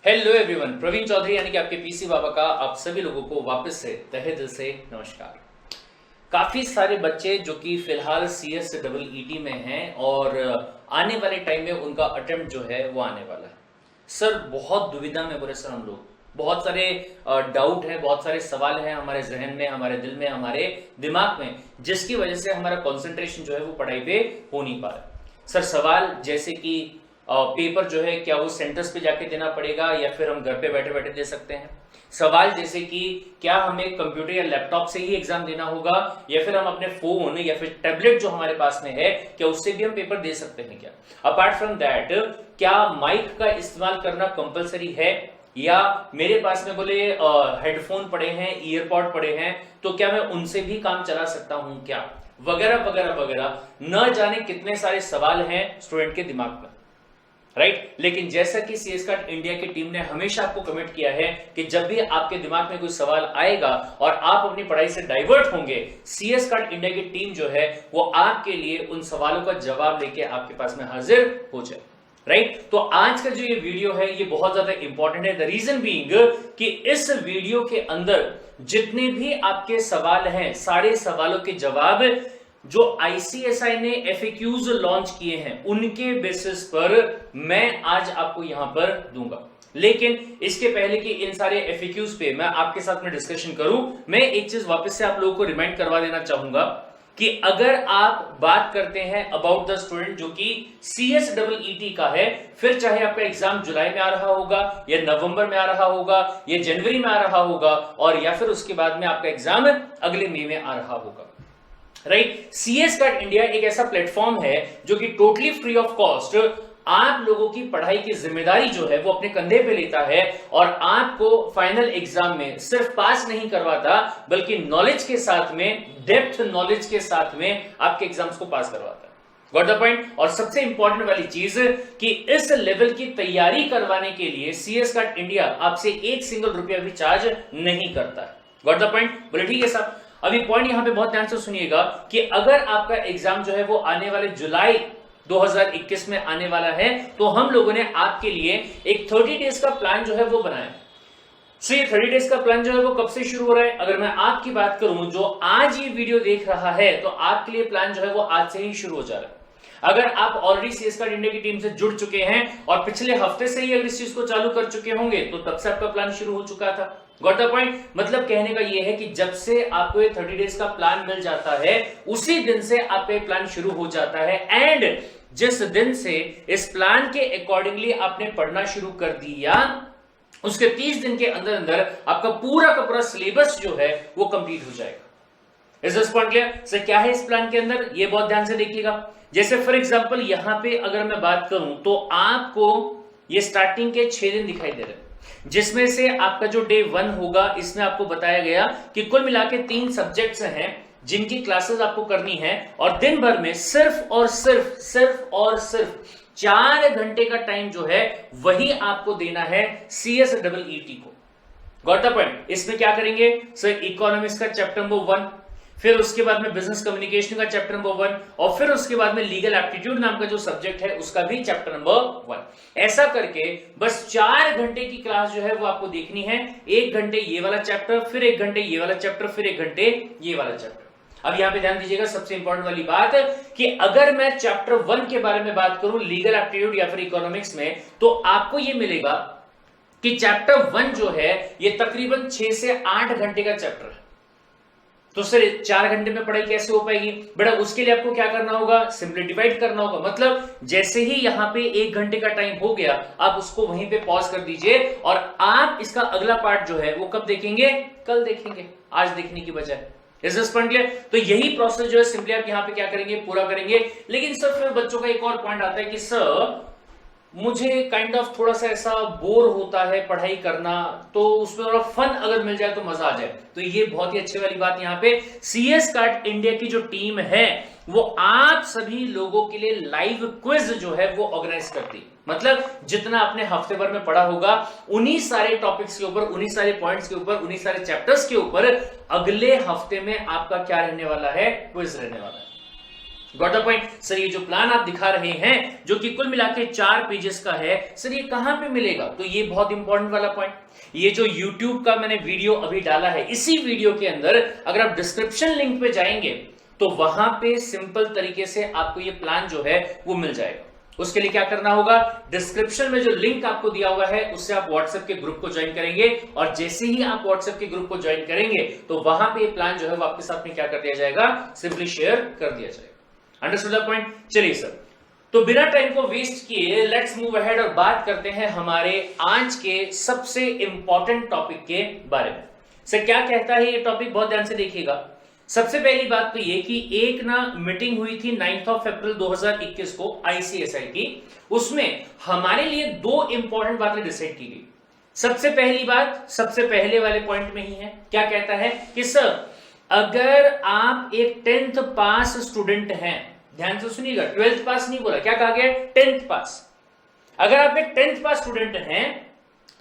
Hello everyone, Praveen Chaudhary यानी कि आपके पीसी बाबा का आप सभी लोगों को वापस से तहे दिल से नमस्कार। काफी सारे बच्चे जो कि फिलहाल CSEE में हैं और आने वाले टाइम में उनका अटेम्प्ट जो है वो आने वाला है। सर बहुत दुविधा में बोले सर, हम लोग बहुत सारे डाउट है, बहुत सारे सवाल हैं हमारे जहन में, हमारे दिल में, हमारे दिमाग में, जिसकी वजह से हमारा कंसंट्रेशन जो है वो पढ़ाई पे हो नहीं पा रहा। सर सवाल जैसे कि पेपर जो है क्या वो सेंटर्स पे जाके देना पड़ेगा या फिर हम घर पे बैठे बैठे दे सकते हैं। सवाल जैसे कि क्या हमें कंप्यूटर या लैपटॉप से ही एग्जाम देना होगा या फिर हम अपने फोन या फिर टैबलेट जो हमारे पास में है क्या उससे भी हम पेपर दे सकते हैं क्या। अपार्ट फ्रॉम दैट, क्या माइक का इस्तेमाल करना कंपलसरी है या मेरे पास में बोले हेडफोन पड़े हैं, ईयरपॉड पड़े हैं, तो क्या मैं उनसे भी काम चला सकता हूं क्या, वगैरह वगैरह वगैरह। न जाने कितने सारे सवाल हैं स्टूडेंट के दिमाग में, राइट। लेकिन जैसा कि CS कार्ड इंडिया की टीम ने हमेशा आपको कमिट किया है कि जब भी आपके दिमाग में कोई सवाल आएगा और आप अपनी पढ़ाई से डाइवर्ट होंगे, CS कार्ड इंडिया की टीम जो है वो आपके लिए उन सवालों का जवाब लेके आपके पास में हाजिर हो जाए, राइट। तो आज का जो ये वीडियो है ये बहुत ज्यादा इंपॉर्टेंट है। द रीजन बीइंग कि इस वीडियो के अंदर जितने भी आपके सवाल हैं, सारे सवालों के जवाब जो ICSI ने FAQs लॉन्च किए हैं उनके बेसिस पर मैं आज आपको यहां पर दूंगा। लेकिन इसके पहले कि इन सारे FAQs पे मैं आपके साथ में डिस्कशन करूं, मैं एक चीज वापस से आप लोगों को रिमाइंड करवा देना चाहूंगा कि अगर आप बात करते हैं अबाउट द स्टूडेंट जो कि CSEE का है, फिर चाहे आपका एग्जाम जुलाई में आ रहा होगा या नवंबर में आ रहा होगा या जनवरी में आ रहा होगा और या फिर उसके बाद में आपका एग्जाम अगले मई में आ रहा होगा, राइट। CS कार्ड इंडिया एक ऐसा प्लेटफॉर्म है जो कि टोटली फ्री ऑफ कॉस्ट आप लोगों की पढ़ाई की जिम्मेदारी जो है वो अपने कंधे पे लेता है और आपको फाइनल एग्जाम में सिर्फ पास नहीं करवाता बल्कि नॉलेज के साथ में, डेप्थ नॉलेज के साथ में आपके एग्जाम्स को पास करवाता है। Got the point. और सबसे इंपॉर्टेंट वाली चीज कि इस लेवल की तैयारी करवाने के लिए CS कार्ड इंडिया आपसे एक सिंगल रुपया भी चार्ज नहीं करता है। Got the point. बोले ठीक है साहब। अभी पॉइंट यहां पे बहुत ध्यान से सुनिएगा कि अगर आपका एग्जाम जो है वो आने वाले जुलाई 2021 में आने वाला है तो हम लोगों ने आपके लिए एक 30 डेज का प्लान जो है वो बनाया। सो ये 30 डेज का प्लान जो है वो कब से शुरू हो रहा है, अगर मैं आपकी बात करूं जो आज ये वीडियो देख रहा है तो आपके लिए प्लान जो है वो आज से ही शुरू हो जा रहा है। अगर आप ऑलरेडी CS कार्ड इंडिया की टीम से जुड़ चुके हैं और पिछले हफ्ते से ही अगर इस चीज को चालू कर चुके होंगे तो तब से आपका प्लान शुरू हो चुका था। Got the point. मतलब कहने का यह है कि जब से आपको ये 30 डेज का प्लान मिल जाता है उसी दिन से आपका प्लान शुरू हो जाता है एंड जिस दिन से इस प्लान के अकॉर्डिंगली आपने पढ़ना शुरू कर दिया उसके 30 दिन के अंदर अंदर आपका पूरा का पूरा सिलेबस जो है वो कंप्लीट हो जाएगा। Is this point clear? Sir क्या है इस प्लान के अंदर ये बहुत ध्यान से देखिएगा। जैसे फॉर एग्जांपल यहां पे अगर मैं बात करूं तो आपको ये स्टार्टिंग के 6 दिन दिखाई दे रहे हैं जिसमें से आपका जो डे 1 होगा इसमें आपको बताया गया कि कुल मिला के 3 सब्जेक्ट्स हैं जिनकी क्लासेस आपको करनी है और दिन भर में सिर्फ और सिर्फ 4 घंटे का टाइम जो है वही आपको देना है CSEE को। Got the point. इसमें क्या करेंगे सर, इकोनॉमिक्स का चैप्टर नंबर 1, फिर उसके बाद में बिजनेस कम्युनिकेशन का चैप्टर नंबर 1 और फिर उसके बाद में लीगल एप्टीट्यूड नाम का जो सब्जेक्ट है उसका भी चैप्टर नंबर 1। ऐसा करके बस 4 घंटे की क्लास जो है वो आपको देखनी है। 1 घंटे ये वाला चैप्टर, फिर 1 घंटे ये वाला चैप्टर, फिर 1 घंटे ये वाला चैप्टर। अब यहां पे ध्यान दीजिएगा, सबसे इंपॉर्टेंट वाली बात कि अगर मैं चैप्टर 1 के बारे में बात करूं लीगल एप्टीट्यूड या फिर इकोनॉमिक्स में तो आपको ये मिलेगा कि चैप्टर 1 जो है ये तकरीबन 6 से 8 घंटे का चैप्टर है। तो सर 4 घंटे में पढ़ाई कैसे हो पाएगी बेटा? उसके लिए आपको क्या करना होगा, सिंपली डिवाइड करना होगा। मतलब जैसे ही यहाँ पे 1 घंटे का टाइम हो गया आप उसको वहीं पे पॉज कर दीजिए और आप इसका अगला पार्ट जो है वो कब देखेंगे, कल देखेंगे, आज देखने की बजाय। Is this point clear? तो यही प्रोसेस जो है सिंपली आप यहाँ पे क्या करेंगे, पूरा करेंगे। लेकिन सर फिर बच्चों का एक और पॉइंट आता है कि सर मुझे काइंड ऑफ थोड़ा सा ऐसा बोर होता है पढ़ाई करना, तो उसमें थोड़ा फन अगर मिल जाए तो मजा आ जाए। तो ये बहुत ही अच्छी वाली बात यहाँ पे CS कार्ड इंडिया की जो टीम है वो आप सभी लोगों के लिए लाइव क्विज जो है वो ऑर्गेनाइज करती है। मतलब जितना आपने हफ्ते भर में पढ़ा होगा उन्हीं सारे टॉपिक्स के ऊपर, उन्हीं सारे पॉइंट्स के ऊपर, उन्हीं सारे चैप्टर्स के ऊपर अगले हफ्ते में आपका क्या रहने वाला है, क्विज रहने वाला है। Got the point sir. ये जो प्लान आप दिखा रहे हैं जो कि कुल मिला के 4 पेजेस का है सर, ये कहां पे मिलेगा? तो ये बहुत इंपॉर्टेंट वाला पॉइंट, ये जो YouTube का मैंने वीडियो अभी डाला है, इसी वीडियो के अंदर अगर आप डिस्क्रिप्शन लिंक पे जाएंगे तो वहां पे सिंपल तरीके से आपको ये प्लान जो है वो मिल जाएगा। उसके लिए क्या करना होगा, डिस्क्रिप्शन में जो लिंक आपको दिया हुआ है उससे आप व्हाट्सएप के ग्रुप को ज्वाइन करेंगे, और जैसे ही आप व्हाट्सएप के ग्रुप को ज्वाइन करेंगे तो वहां पे ये प्लान जो है वो आपके साथ में क्या कर दिया जाएगा, सिंपली शेयर कर दिया जाएगा। Understood the point? चलिए सर, तो बिना टाइम को वेस्ट किए लेट्स मूव अहेड और बात करते हैं हमारे आज के सबसे इंपॉर्टेंट टॉपिक के बारे में। सर क्या कहता है ये टॉपिक, बहुत ध्यान से देखिएगा। सबसे पहली बात तो ये कि एक ना मीटिंग हुई थी 9 अप्रैल 2021 को ICSI की, उसमें हमारे लिए 2 इंपॉर्टेंट बातें डिसाइड की गई। सबसे पहली बात सबसे पहले वाले पॉइंट में ही है, क्या कहता है कि सर अगर आप एक 10th पास स्टूडेंट हैं, ध्यान से सुनिएगा, 12th पास नहीं बोला, क्या कहा गया, 10th पास। अगर आप एक 10th पास स्टूडेंट हैं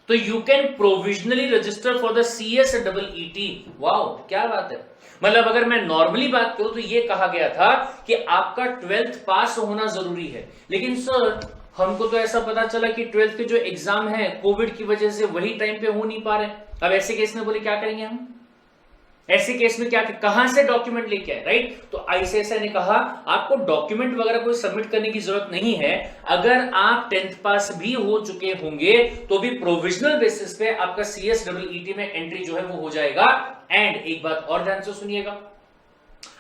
तो you can provisionally register for the CSEET। Wow, क्या बात है। मतलब अगर मैं नॉर्मली बात करूं तो ये कहा गया था कि आपका 12th पास होना जरूरी है, लेकिन सर हमको तो ऐसा पता चला कि 12th के जो एग्जाम है कोविड की वजह से वही टाइम पे हो नहीं पा रहे। अब ऐसे केस में बोले क्या करेंगे हम, ऐसे केस में क्या, कहां से डॉक्यूमेंट लेके आए, राइट? तो ICSI ने कहा आपको डॉक्यूमेंट वगैरह कोई सबमिट करने की जरूरत नहीं है। अगर आप 10th पास भी हो चुके होंगे तो भी प्रोविजनल बेसिस पे आपका CSEET में एंट्री जो है वो हो जाएगा। एंड एक बात और ध्यान से सुनिएगा,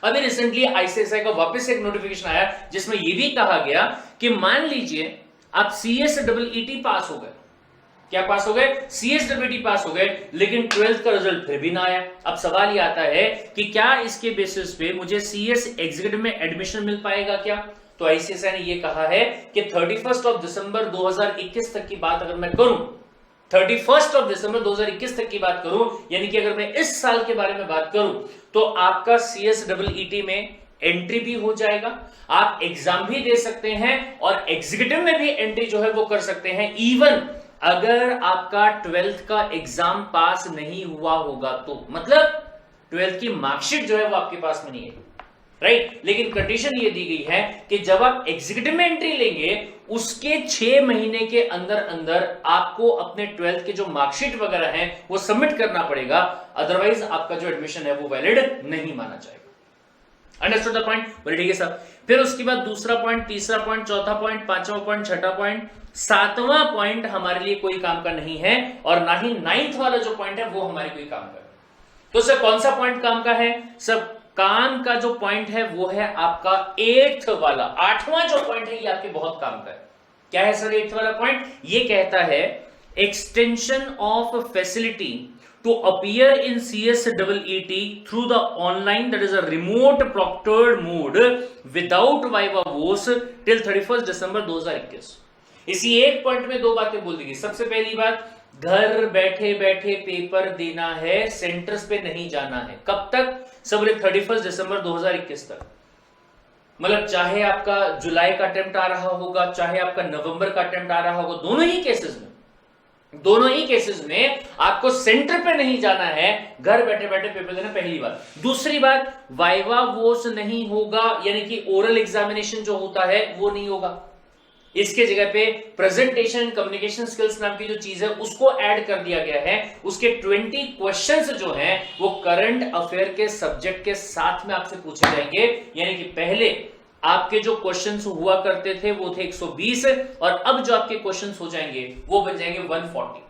अभी रिसेंटली ICSI का वापस एक नोटिफिकेशन आया जिसमें यह भी कहा गया कि मान लीजिए आप CSEET पास हो गए, क्या पास हो गए, CSEET पास हो गए, लेकिन 12th का रिजल्ट फिर भी ना आया। अब सवाल ये आता है कि क्या इसके बेसिस पे मुझे CS एग्जीक्यूटिव में एडमिशन मिल पाएगा क्या? तो ICSI ने ये कहा है कि 31 दिसंबर 2021 तक की बात अगर मैं करूं, 31 दिसंबर 2021 तक की बात करूं, यानी कि अगर मैं इस साल के बारे में बात करूं तो आपका CSEET में एंट्री भी हो जाएगा, आप एग्जाम भी दे सकते हैं और एग्जीक्यूटिव में भी एंट्री जो है वो कर सकते हैं। इवन अगर आपका 12th का एग्जाम पास नहीं हुआ होगा तो, मतलब 12th की मार्कशीट जो है वो आपके पास में नहीं है, राइट? लेकिन कंडीशन ये दी गई है कि जब आप एग्जीक्यूटिव में एंट्री लेंगे उसके 6 महीने के अंदर अंदर आपको अपने 12th के जो मार्कशीट वगैरह हैं वो सबमिट करना पड़ेगा, अदरवाइज आपका जो एडमिशन है वो वैलिड नहीं माना जाएगा। Understood the point? बोले ठीक है सर। फिर उसके बाद दूसरा पॉइंट, तीसरा पॉइंट, चौथा पॉइंट, पांचवा पॉइंट, छठा पॉइंट, 7वां पॉइंट हमारे लिए कोई काम का नहीं है, और ना ही 9th वाला जो पॉइंट है वो हमारे कोई काम का है। तो सर कौन सा पॉइंट काम का है? सब काम का जो पॉइंट है वो है आपका 8th वाला, 8वां जो पॉइंट है ये आपके बहुत काम का है। क्या है सर 8th वाला पॉइंट? ये कहता है extension of facility to appear in CSEET through the online, that is a remote proctored mode without viva voce till 31st December 2021। इसी एक पॉइंट में 2 बातें बोल दी गई। सबसे पहली बात, घर बैठे बैठे पेपर देना है, सेंटर्स पे नहीं जाना है। कब तक? सब 31 दिसंबर 2021 तक। मतलब चाहे आपका जुलाई का अटेम्प्ट आ रहा होगा, चाहे आपका नवंबर का अटेम्प्ट आ रहा होगा, दोनों ही केसेस में आपको सेंटर पे नहीं जाना है, घर बैठे बैठे पेपर देना, पहली बात। दूसरी बात, वाइवा वोस नहीं होगा, यानी कि ओरल एग्जामिनेशन जो होता है वो नहीं होगा। इसके जगह पे प्रेजेंटेशन, कम्युनिकेशन स्किल्स नाम की जो चीज है उसको ऐड कर दिया गया है। उसके 20 क्वेश्चंस जो हैं वो करंट अफेयर के सब्जेक्ट के साथ में आपसे पूछे जाएंगे, यानी कि पहले आपके जो क्वेश्चंस हुआ करते थे वो थे 120, और अब जो आपके क्वेश्चंस हो जाएंगे वो बन जाएंगे 140,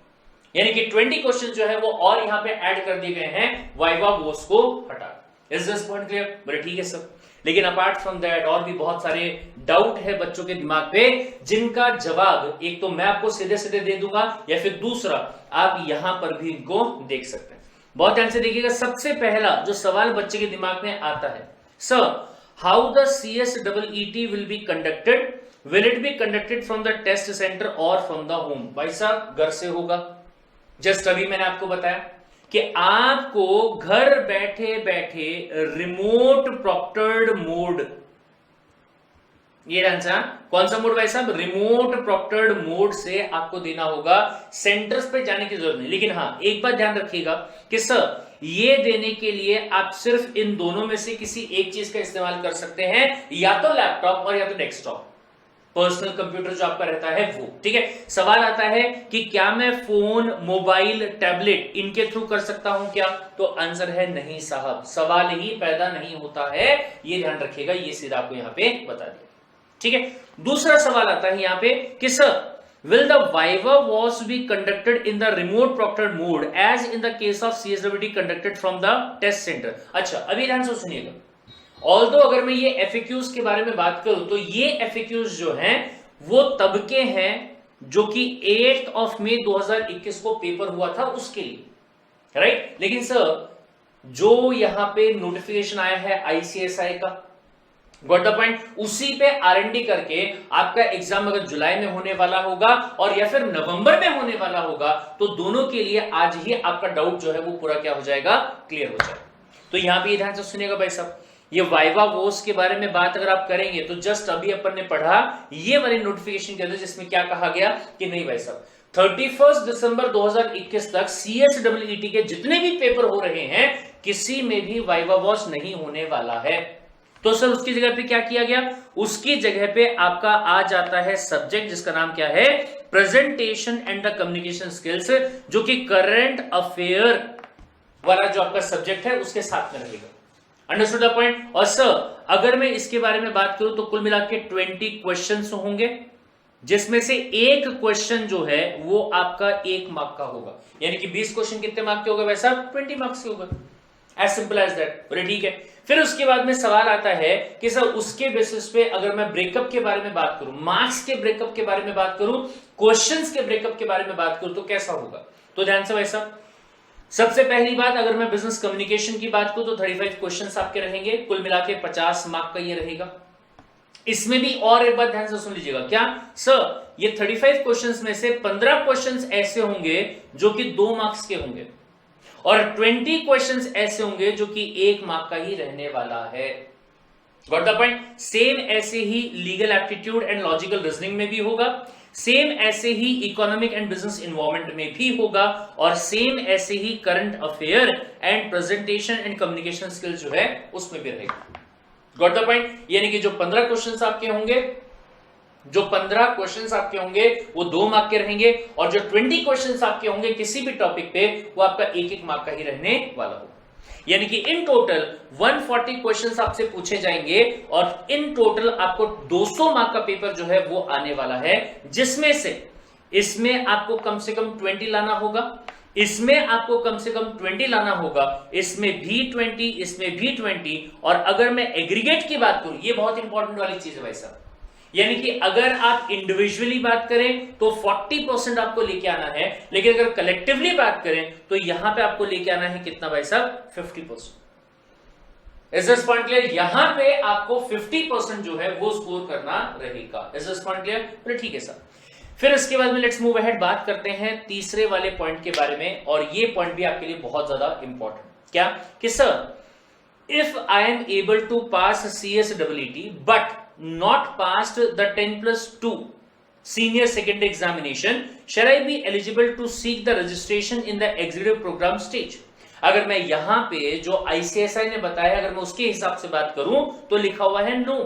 यानी कि 20 क्वेश्चन जो है वो और यहां पे ऐड कर दिए गए हैं वाइवा वोस को हटा। Is this point clear? बड़े ठीक है सर। लेकिन अपार्ट फ्रॉम दैट और भी बहुत सारे डाउट है बच्चों के दिमाग पे, जिनका जवाब एक तो मैं आपको सीधे सीधे दे दूंगा, या फिर दूसरा आप यहां पर भी इनको देख सकते हैं। बहुत ध्यान से देखिएगा। सबसे पहला जो सवाल बच्चे के दिमाग में आता है, sir how the CSEET will be conducted? Will it be conducted from the test center or from the home? भाई साहब घर से होगा। जस्ट अभी मैंने आपको बताया कि आपको घर बैठे बैठे रिमोट प्रॉक्टर्ड मोड, ये आंसर कौन सा मोड भाई साहब? रिमोट प्रॉक्टर्ड मोड से आपको देना होगा, सेंटर्स पे जाने की जरूरत नहीं। लेकिन हाँ एक बात ध्यान रखिएगा कि सर ये देने के लिए आप सिर्फ इन दोनों में से किसी एक चीज का इस्तेमाल कर सकते हैं, या तो लैपटॉप और या तो डेस्कटॉप, पर्सनल कंप्यूटर जो आपका रहता है वो। ठीक है, सवाल आता है कि क्या मैं फोन, मोबाइल, टैबलेट इनके थ्रू कर सकता हूं क्या? तो आंसर है नहीं साहब, सवाल ही पैदा नहीं होता है, ये ध्यान रखिएगा, ये सीधा आपको यहां पे बता दिया। ठीक है, दूसरा सवाल आता है यहां पे कि sir will the viva was be conducted in the remote proctored mode as in the case of CSWT conducted from the test center? अच्छा, अभी ध्यान से सुनिएगा। ऑल्दो अगर मैं ये FAQs के बारे में बात करूं तो ये FAQs जो हैं वो तब के हैं जो कि 8 मई 2021 को पेपर हुआ था उसके लिए, राइट? लेकिन सर जो यहां पे नोटिफिकेशन आया है ICSI का, गॉट द पॉइंट, उसी पे R&D करके आपका एग्जाम अगर जुलाई में होने वाला होगा और या फिर नवंबर में होने वाला होगा, तो दोनों के लिए आज ही आपका डाउट जो है वो पूरा क्या हो जाएगा, क्लियर हो जाएगा। तो यहां पे ध्यान से सुनिएगा भाई साहब, ये वाइवा वोस के बारे में बात अगर आप करेंगे तो जस्ट अभी अपन ने पढ़ा ये वाली नोटिफिकेशन के अंदर, जिसमें क्या कहा गया कि नहीं भाई साहब 31 दिसंबर 2021 तक CSEET के जितने भी पेपर हो रहे हैं किसी में भी वाइवा वॉस नहीं होने वाला है। तो सर उसकी जगह पे क्या किया गया, उसकी जगह पे आपका आ जाता है सब्जेक्ट जिसका नाम क्या है, presentation and the communication skills, जो कि करंट अफेयर वाला जो आपका सब्जेक्ट है उसके साथ में रहेगा। Understood the point? और सर अगर मैं इसके बारे में बात करूं तो कुल मिला के 20 क्वेश्चंस होंगे, जिसमें से एक क्वेश्चन जो है वो आपका 1 मार्क का होगा, यानी कि 20 क्वेश्चन कितने मार्क के होगा वैसा 20 मार्क्स के होगा, एज सिंपल एज दैट। बोले ठीक है। फिर उसके बाद में सवाल आता है कि सर उसके बेसिस पे अगर मैं ब्रेकअप के बारे में बात करूं, मार्क्स के ब्रेकअप के बारे में बात करूं, क्वेश्चंस के ब्रेकअप के बारे में बात करूं तो कैसा होगा? तो ध्यान से वैसा, सबसे पहली बात अगर मैं बिजनेस कम्युनिकेशन की बात करूं तो 35 क्वेश्चंस आपके रहेंगे, कुल मिला के 50 मार्क का ये रहेगा। इसमें भी और एक बात ध्यान से सुन लीजिएगा, क्या सर ये 35 क्वेश्चंस में से 15 क्वेश्चंस ऐसे होंगे जो कि 2 मार्क्स के होंगे और 20 क्वेश्चंस ऐसे होंगे जो कि 1 मार्क का ही रहने वाला है। Got the point? सेम ऐसे ही legal aptitude and logical reasoning में भी होगा, सेम ऐसे ही इकोनॉमिक एंड बिजनेस इन्वायरमेंट में भी होगा, और सेम ऐसे ही current affair and presentation and communication skills जो है उसमें भी रहेगा। Got the point? यानी कि जो 15 क्वेश्चंस आपके होंगे, जो 15 क्वेश्चंस आपके होंगे वो 2 मार्क के रहेंगे, और जो 20 क्वेश्चंस आपके होंगे किसी भी टॉपिक पे वो आपका 1-1 मार्क का ही रहने वाला होगा। यानी कि इन टोटल 140 क्वेश्चंस आपसे पूछे जाएंगे और इन टोटल आपको 200 मार्क का पेपर जो है वो आने वाला है, जिसमें से इसमें आपको कम से कम 20 लाना होगा, इसमें आपको कम से कम 20 लाना होगा, इसमें भी 20, इसमें भी 20, और अगर मैं एग्रीगेट की बात करूं, ये बहुत इंपॉर्टेंट वाली चीज है भाई साहब, यानी कि अगर आप इंडिविजुअली बात करें तो 40% आपको लेके आना है, लेकिन अगर कलेक्टिवली बात करें तो यहां पे आपको लेके आना है कितना भाई साहब 50%। Is this point clear? यहां पे आपको 50% जो है वो स्कोर करना रहेगा। Is this point clear? बोले ठीक है सर। फिर इसके बाद में लेट्स मूव अहेड, बात करते हैं तीसरे वाले पॉइंट के बारे में, और ये पॉइंट भी आपके लिए बहुत ज्यादा इंपॉर्टेंट। क्या कि sir if I am able to pass CSEET but not passed the 10+2 senior secondary examination, shall I be eligible to seek the registration in the executive program stage? अगर मैं यहां पे जो ICSI ने बताया अगर मैं उसके हिसाब से बात करूं तो लिखा हुआ है नो।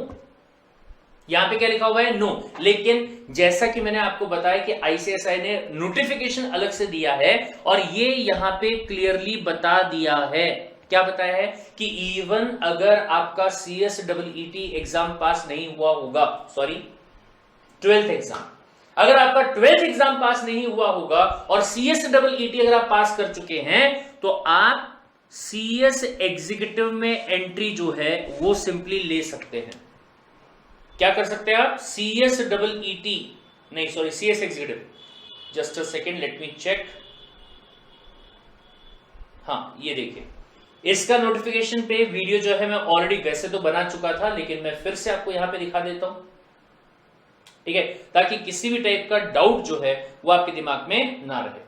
यहां पे क्या लिखा हुआ है? नो। लेकिन जैसा कि मैंने आपको बताया कि ICSI ने नोटिफिकेशन अलग से दिया है और ये यहां पे क्लियरली बता दिया है, क्या बताया है कि इवन अगर आपका CSEET एग्जाम पास नहीं हुआ होगा, सॉरी 12th एग्जाम, अगर आपका 12th एग्जाम पास नहीं हुआ होगा और CSEET अगर आप पास कर चुके हैं तो आप CS एग्जीक्यूटिव में एंट्री जो है वो सिंपली ले सकते हैं। क्या कर सकते हैं आप? CSEET नहीं, sorry CS executive, just a second let me check. हाँ ये देखिए, इसका नोटिफिकेशन पे वीडियो जो है मैं ऑलरेडी वैसे तो बना चुका था, लेकिन मैं फिर से आपको यहां पे दिखा देता हूं, ठीक है, ताकि किसी भी टाइप का डाउट जो है वो आपके दिमाग में ना रहे।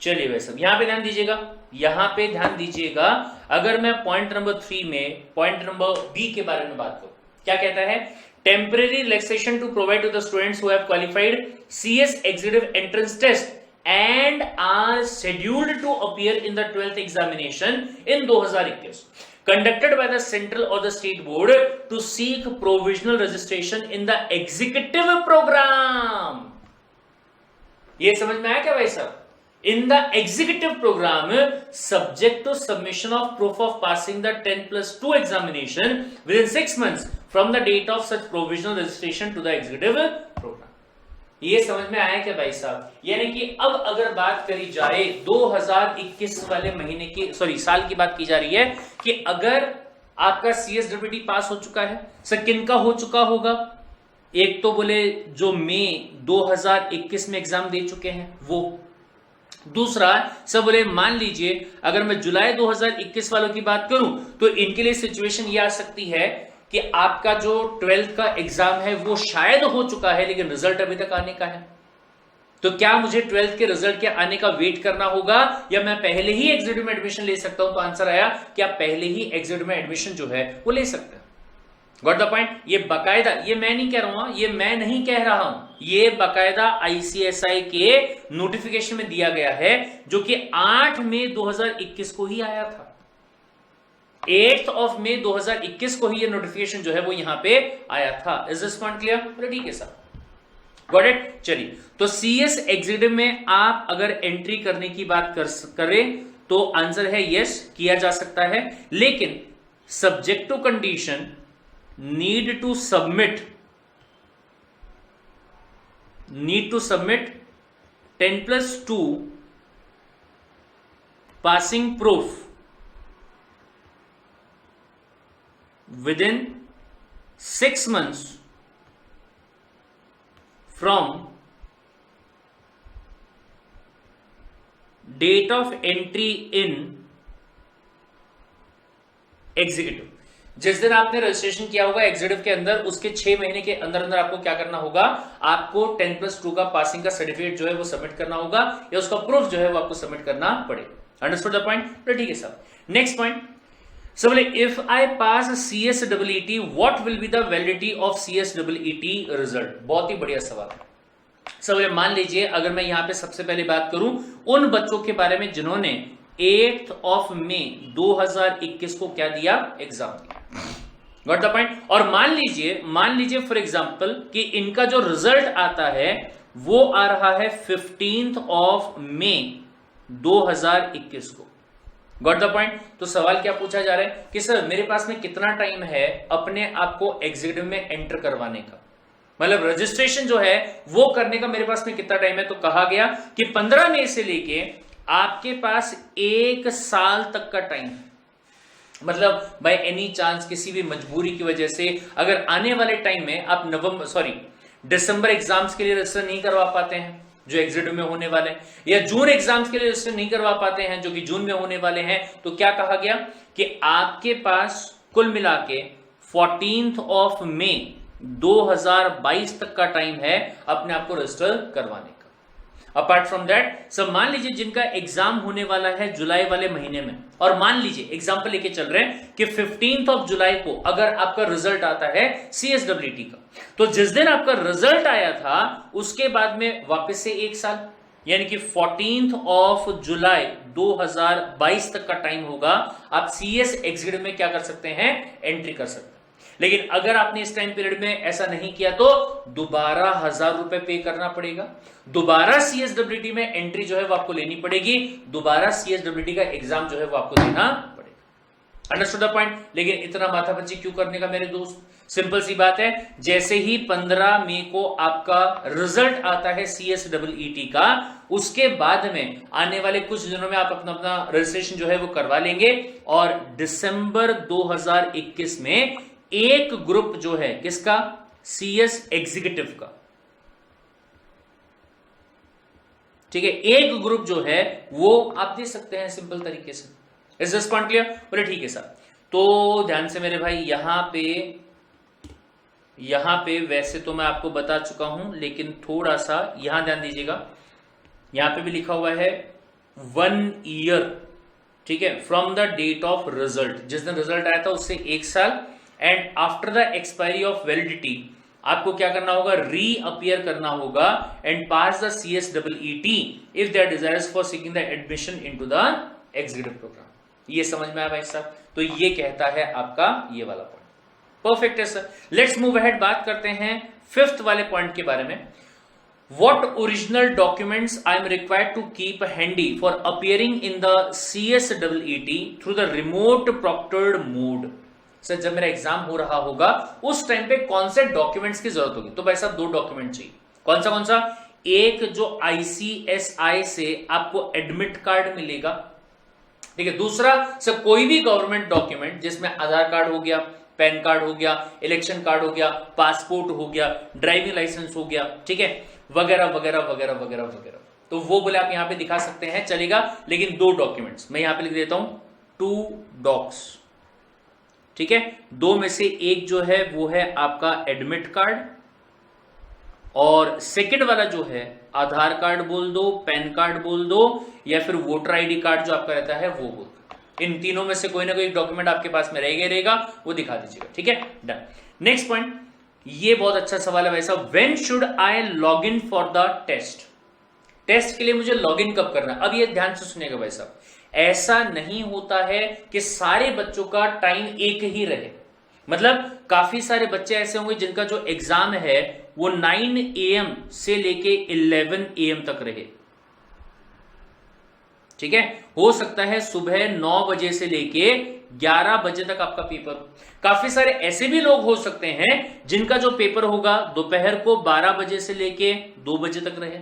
चलिए वैसे यहां पे ध्यान दीजिएगा, यहां पे ध्यान दीजिएगा। अगर मैं पॉइंट नंबर 3 में पॉइंट नंबर बी के बारे में बात करूं, क्या कहता है? temporary relaxation to provide to the students who have qualified CS executive entrance test and are scheduled to appear in the 12th examination in 2021 conducted by the central or the state board to seek provisional registration in the executive program. ये समझ में आया क्या भाई साहब? In the executive program, subject to submission of proof of passing the 10+2 examination within 6 months from the date of such provisional registration to the executive program. ये समझ में आया क्या भाई साहब? यानी कि अब अगर बात करी जाए 2021 वाले महीने की साल की बात की जा रही है कि अगर आपका CSWT पास हो चुका है, सर किनका हो चुका होगा? एक तो बोले जो मई 2021 में एग्जाम दे चुके हैं वो, दूसरा सब बोले मान लीजिए अगर मैं जुलाई 2021 वालों की बात करूं तो इनके लिए सिचुएशन ये आ सकती है कि आपका जो 12th का एग्जाम है वो शायद हो चुका है लेकिन रिजल्ट अभी तक आने का है। तो क्या मुझे 12th के रिजल्ट के आने का वेट करना होगा या मैं पहले ही एग्जीक्यूटिव में एडमिशन ले सकता हूं? तो आंसर आया कि आप पहले ही एग्जीक्यूटिव में एडमिशन जो है वो ले सकते हैं। Got the point? ये बाकायदा, ये मैं नहीं कह रहा हूं, ये मैं नहीं कह रहा हूं, ये बाकायदा ICSI के नोटिफिकेशन में दिया गया है जो कि 8 मई 2021 को ही आया था। 8 मई 2021 को ही ये नोटिफिकेशन जो है वो यहां पे आया था। Is this point clear? बोले ठीक है सर, गॉट इट। चलिए, तो CS एग्जीक्यूटिव में आप अगर एंट्री करने की बात करें तो आंसर है यस, किया जा सकता है, लेकिन subject to condition need to submit 10+2 passing proof within 6 months from date of entry in executive। जिस दिन आपने रजिस्ट्रेशन किया होगा एग्जीक्यूटिव के अंदर, उसके 6 महीने के अंदर अंदर आपको क्या करना होगा? आपको 10+2 का पासिंग का सर्टिफिकेट जो है वो सबमिट करना होगा या उसका प्रूफ जो है वो आपको सबमिट करना पड़ेगा। Understood the point? तो ठीक है सर। नेक्स्ट पॉइंट, सो बोले if I pass CSEET what will be the validity of CSEET result? बहुत ही बढ़िया सवाल है। सर बोले मान लीजिए अगर मैं यहां पे सबसे पहले बात करूं उन बच्चों के बारे में जिन्होंने 8 मई 2021 को क्या दिया? एग्जाम दिया। Got the point? और मान लीजिए फॉर एग्जांपल कि इनका जो रिजल्ट आता है वो आ रहा है 15 मई 2021 को। Got the point? तो सवाल क्या पूछा जा रहा है कि सर मेरे पास में कितना टाइम है अपने आप को एग्जीक्यूटिव में एंटर करवाने का, मतलब रजिस्ट्रेशन जो है वो करने का मेरे पास में कितना टाइम है? तो कहा गया कि 15 मई से लेके आपके पास 1 साल तक का टाइम है। मतलब बाय एनी चांस किसी भी मजबूरी की वजह से अगर आने वाले टाइम में आप दिसंबर एग्जाम्स के लिए रजिस्टर नहीं करवा पाते हैं जो एग्जीक्यूटिव में होने वाले हैं, या जून एग्जाम्स के लिए रजिस्टर नहीं करवा पाते हैं जो कि जून में होने वाले हैं, तो क्या कहा गया कि आपके पास कुल मिला के 14 मई 2022 तक का टाइम है अपने आप को रजिस्टर करवाने का। अपार्ट फ्रॉम दैट सब मान लीजिए जिनका एग्जाम होने वाला है जुलाई वाले महीने में, और मान लीजिए एग्जाम्पल लेके चल रहे हैं कि 15 जुलाई को अगर आपका रिजल्ट आता है CSEET का, तो जिस दिन आपका रिजल्ट आया था उसके बाद में वापस से 1 साल यानी कि 14 जुलाई 2022 तक का टाइम होगा, आप CS एग्जीक्यूटिव में क्या कर सकते हैं? एंट्री कर सकते हैं। लेकिन अगर आपने इस टाइम पीरियड में ऐसा नहीं किया तो दोबारा 1000 रुपए पे करना पड़ेगा, दोबारा CSEET में एंट्री जो है वो आपको लेनी पड़ेगी, दोबारा CSEET का एग्जाम जो है वो आपको देना पड़ेगा। Understood the point? लेकिन इतना माथापच्ची क्यों करने का मेरे दोस्त? सिंपल सी बात है, जैसे ही 15 मई को आपका रिजल्ट आता है CSEET का, उसके बाद में आने वाले कुछ दिनों में आप अपना रजिस्ट्रेशन जो है वो करवा लेंगे और दिसंबर 2021 में एक ग्रुप जो है किसका? CS एग्जीक्यूटिव का, ठीक है, एक ग्रुप जो है वो आप दे सकते हैं सिंपल तरीके से। Is this point clear? बोले ठीक है सर। तो ध्यान से मेरे भाई यहां पे वैसे तो मैं आपको बता चुका हूं, लेकिन थोड़ा सा यहां ध्यान दीजिएगा, यहां पे भी लिखा हुआ है 1 ईयर, ठीक है, from the date of result, जिस दिन रिजल्ट आया था उससे 1 साल, and after the expiry of validity आपको क्या करना होगा, रीअपियर करना होगा and pass the CSEET if they are desires for seeking the admission into the executive programme. ये समझ में आया भाई साहब? तो ये कहता है आपका ये वाला पॉइंट। परफेक्ट है सर। लेट्स मूव अहेड, बात करते हैं फिफ्थ वाले पॉइंट के बारे में। What original documents I am required to keep handy for appearing in the CSEET through the remote proctored mode? Sir जब मेरा एग्जाम हो रहा होगा उस टाइम पे कौन से डॉक्यूमेंट्स की जरूरत होगी? तो भाई साहब 2 डॉक्यूमेंट चाहिए। कौन सा? एक जो ICSI से आपको एडमिट कार्ड मिलेगा, ठीक है। दूसरा सर कोई भी गवर्नमेंट डॉक्यूमेंट जिसमें आधार कार्ड हो गया, पैन कार्ड हो गया, इलेक्शन कार्ड हो गया, पासपोर्ट हो गया, ड्राइविंग लाइसेंस हो गया, ठीक है, वगैरह वगैरह वगैरह वगैरह वगैरह। तो वो बोले आप यहां पे दिखा सकते हैं, चलेगा, लेकिन 2 डॉक्यूमेंट्स मैं यहां पे लिख देता हूं, 2 डॉक्स, ठीक है। 2 में से एक जो है वो है आपका एडमिट कार्ड, और सेकंड वाला जो है आधार कार्ड बोल दो, पैन कार्ड बोल दो, या फिर वोटर आईडी कार्ड जो आपका रहता है वो बोल दो। इन तीनों में से कोई ना कोई डॉक्यूमेंट आपके पास में रहेगा, वो दिखा दीजिएगा, ठीक है, डन। नेक्स्ट पॉइंट, ये बहुत अच्छा सवाल है भाई साहब। When should I log in for the test? Test के लिए मुझे लॉग इन कब करना है? अब ये ध्यान से सुनिएगा भाई साहब, ऐसा नहीं होता है कि सारे बच्चों का टाइम एक ही रहे। मतलब काफी सारे बच्चे ऐसे होंगे जिनका जो एग्जाम है वो 9 AM से लेके 11 AM तक रहे, ठीक है। हो सकता है सुबह 9 बजे से लेके 11 बजे तक आपका पेपर। काफी सारे ऐसे भी लोग हो सकते हैं जिनका जो पेपर होगा दोपहर को 12 बजे से लेके 2 बजे तक रहे।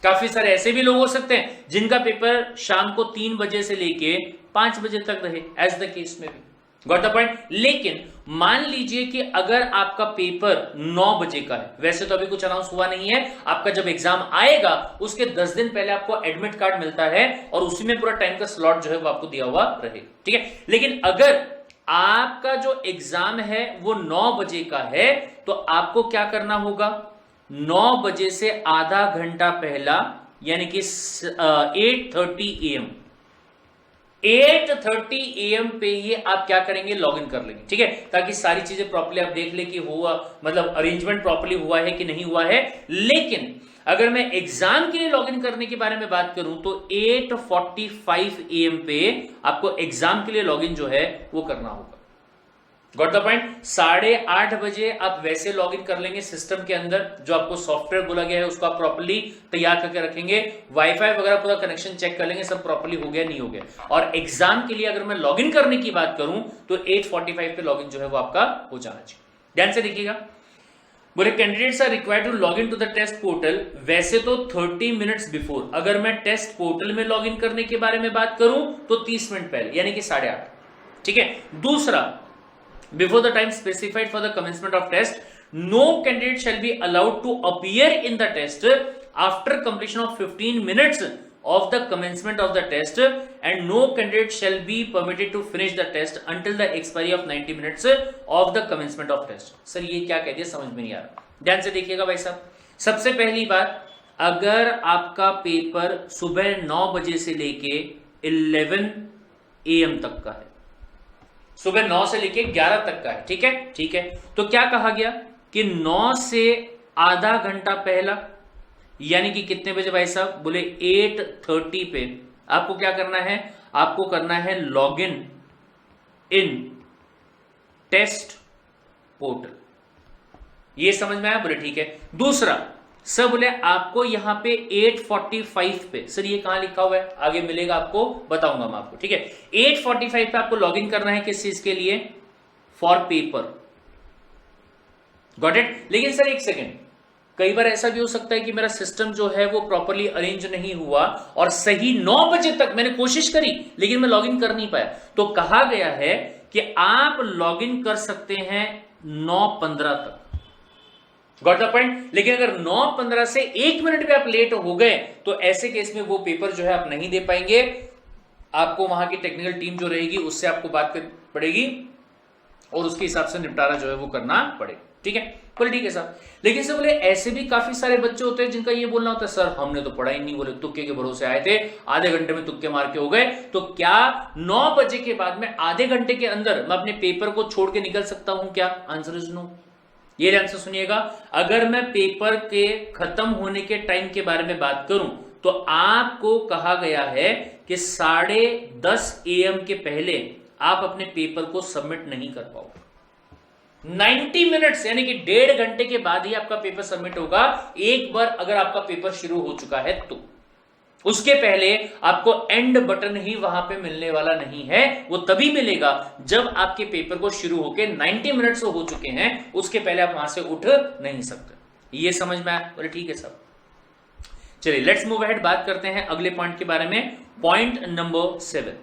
काफी सारे ऐसे भी लोग हो सकते हैं जिनका पेपर शाम को 3 बजे से लेके 5 बजे तक रहे, एज द केस में भी। Got the point? लेकिन मान लीजिए कि अगर आपका पेपर 9 बजे का है, वैसे तो अभी कुछ अनाउंस हुआ नहीं है, आपका जब एग्जाम आएगा उसके 10 दिन पहले आपको एडमिट कार्ड मिलता है और उसी में पूरा टाइम का स्लॉट जो है वो आपको दिया हुआ रहेगा, ठीक है। लेकिन अगर आपका जो एग्जाम है वो 9 बजे का है तो आपको क्या करना होगा, 9 बजे से आधा घंटा पहला, यानी कि 8:30 AM 8:30 AM पे ही आप क्या करेंगे, लॉग इन कर लेंगे, ठीक है, ताकि सारी चीजें प्रॉपर्ली आप देख ले कि हुआ, मतलब अरेंजमेंट प्रॉपर्ली हुआ है कि नहीं हुआ है। लेकिन अगर मैं एग्जाम के लिए लॉग इन करने के बारे में बात करूं तो 8:45 AM पे आपको एग्जाम के लिए लॉग इन जो है वो करना होगा। Got the point? 8:30 बजे आप वैसे लॉग इन कर लेंगे सिस्टम के अंदर, जो आपको सॉफ्टवेयर बोला गया है उसको आप प्रॉपर्ली तैयार करके रखेंगे, वाईफाई वगैरह पूरा कनेक्शन चेक कर लेंगे सब प्रॉपर्ली हो गया नहीं हो गया। और एग्जाम के लिए अगर मैं लॉग इन करने की बात करूं तो 8:45 पे लॉग इन जो है वो आपका हो जाना चाहिए। ध्यान से देखिएगा, बोले candidates are required to log in to the test portal. वैसे तो 30 मिनट्स बिफोर, अगर मैं टेस्ट पोर्टल में लॉग इन करने के बारे में बात करूं तो 30 मिनट पहले, यानी कि 8:30, ठीक है। दूसरा, before the time specified for the commencement of test, no candidate shall be allowed to appear in the test after completion of 15 minutes of the commencement of the test, and no candidate shall be permitted to finish the test until the expiry of 90 minutes of the commencement of test। Sir ये क्या कह दिया, समझ में नहीं आ रहा, ध्यान से देखिएगा भाई साहब। सबसे पहली बात, अगर आपका पेपर सुबह 9 बजे से लेके 11 AM तक का है, सुबह 9 से लेके 11 तक का है, ठीक है, ठीक है, तो क्या कहा गया कि 9 से आधा घंटा पहला, यानी कि कितने बजे भाई साहब, बोले 8:30 पे आपको क्या करना है, आपको करना है लॉग इन टेस्ट पोर्टल। ये समझ में आया? बोले ठीक है। दूसरा सर बोले आपको यहां पे 8:45 पे, सर ये कहां लिखा हुआ है, आगे मिलेगा आपको, बताऊंगा मैं आपको, ठीक है। 8:45 पे आपको लॉगिन करना है, किस चीज के लिए, फॉर पेपर। Got it? लेकिन सर एक सेकेंड, कई बार ऐसा भी हो सकता है कि मेरा सिस्टम जो है वो प्रॉपर्ली अरेंज नहीं हुआ और सही 9 बजे तक मैंने कोशिश करी लेकिन मैं लॉगिन कर नहीं पाया। तो कहा गया है कि आप लॉगिन कर सकते हैं 9:15 तक। Got the point? लेकिन अगर 9:15 से 1 मिनट भी आप लेट हो गए तो ऐसे केस में वो पेपर जो है आप नहीं दे पाएंगे। आपको वहां की टेक्निकल टीम जो रहेगी उससे आपको बात करनी पड़ेगी और उसके हिसाब से निपटारा जो है वो करना पड़ेगा, ठीक है। बोले ठीक है साहब। लेकिन सर बोले ऐसे भी काफी सारे बच्चे होते हैं जिनका ये बोलना होता है, सर हमने तो पढ़ा ही नहीं, बोले तुक्के के भरोसे आए थे, आधे घंटे में तुक्के मार के हो गए। तो क्या 9 बजे के बाद में आधे घंटे के अंदर मैं अपने पेपर को छोड़ के निकल सकता हूं क्या? Answer is no. ये ध्यान से सुनिएगा, अगर मैं पेपर के खत्म होने के टाइम के बारे में बात करूं तो आपको कहा गया है कि 10:30 AM के पहले आप अपने पेपर को सबमिट नहीं कर पाओगे। 90 मिनट्स यानी कि 1.5 घंटे के बाद ही आपका पेपर सबमिट होगा, एक बार अगर आपका पेपर शुरू हो चुका है तो। उसके पहले आपको एंड बटन ही वहां पे मिलने वाला नहीं है, वो तभी मिलेगा जब आपके पेपर को शुरू होके 90 मिनट्स हो चुके हैं, उसके पहले आप वहां से उठ नहीं सकते। ये समझ में आया? बोले ठीक है सब। चलिए लेट्स मूव अहेड, बात करते हैं अगले पॉइंट के बारे में। Point number 7,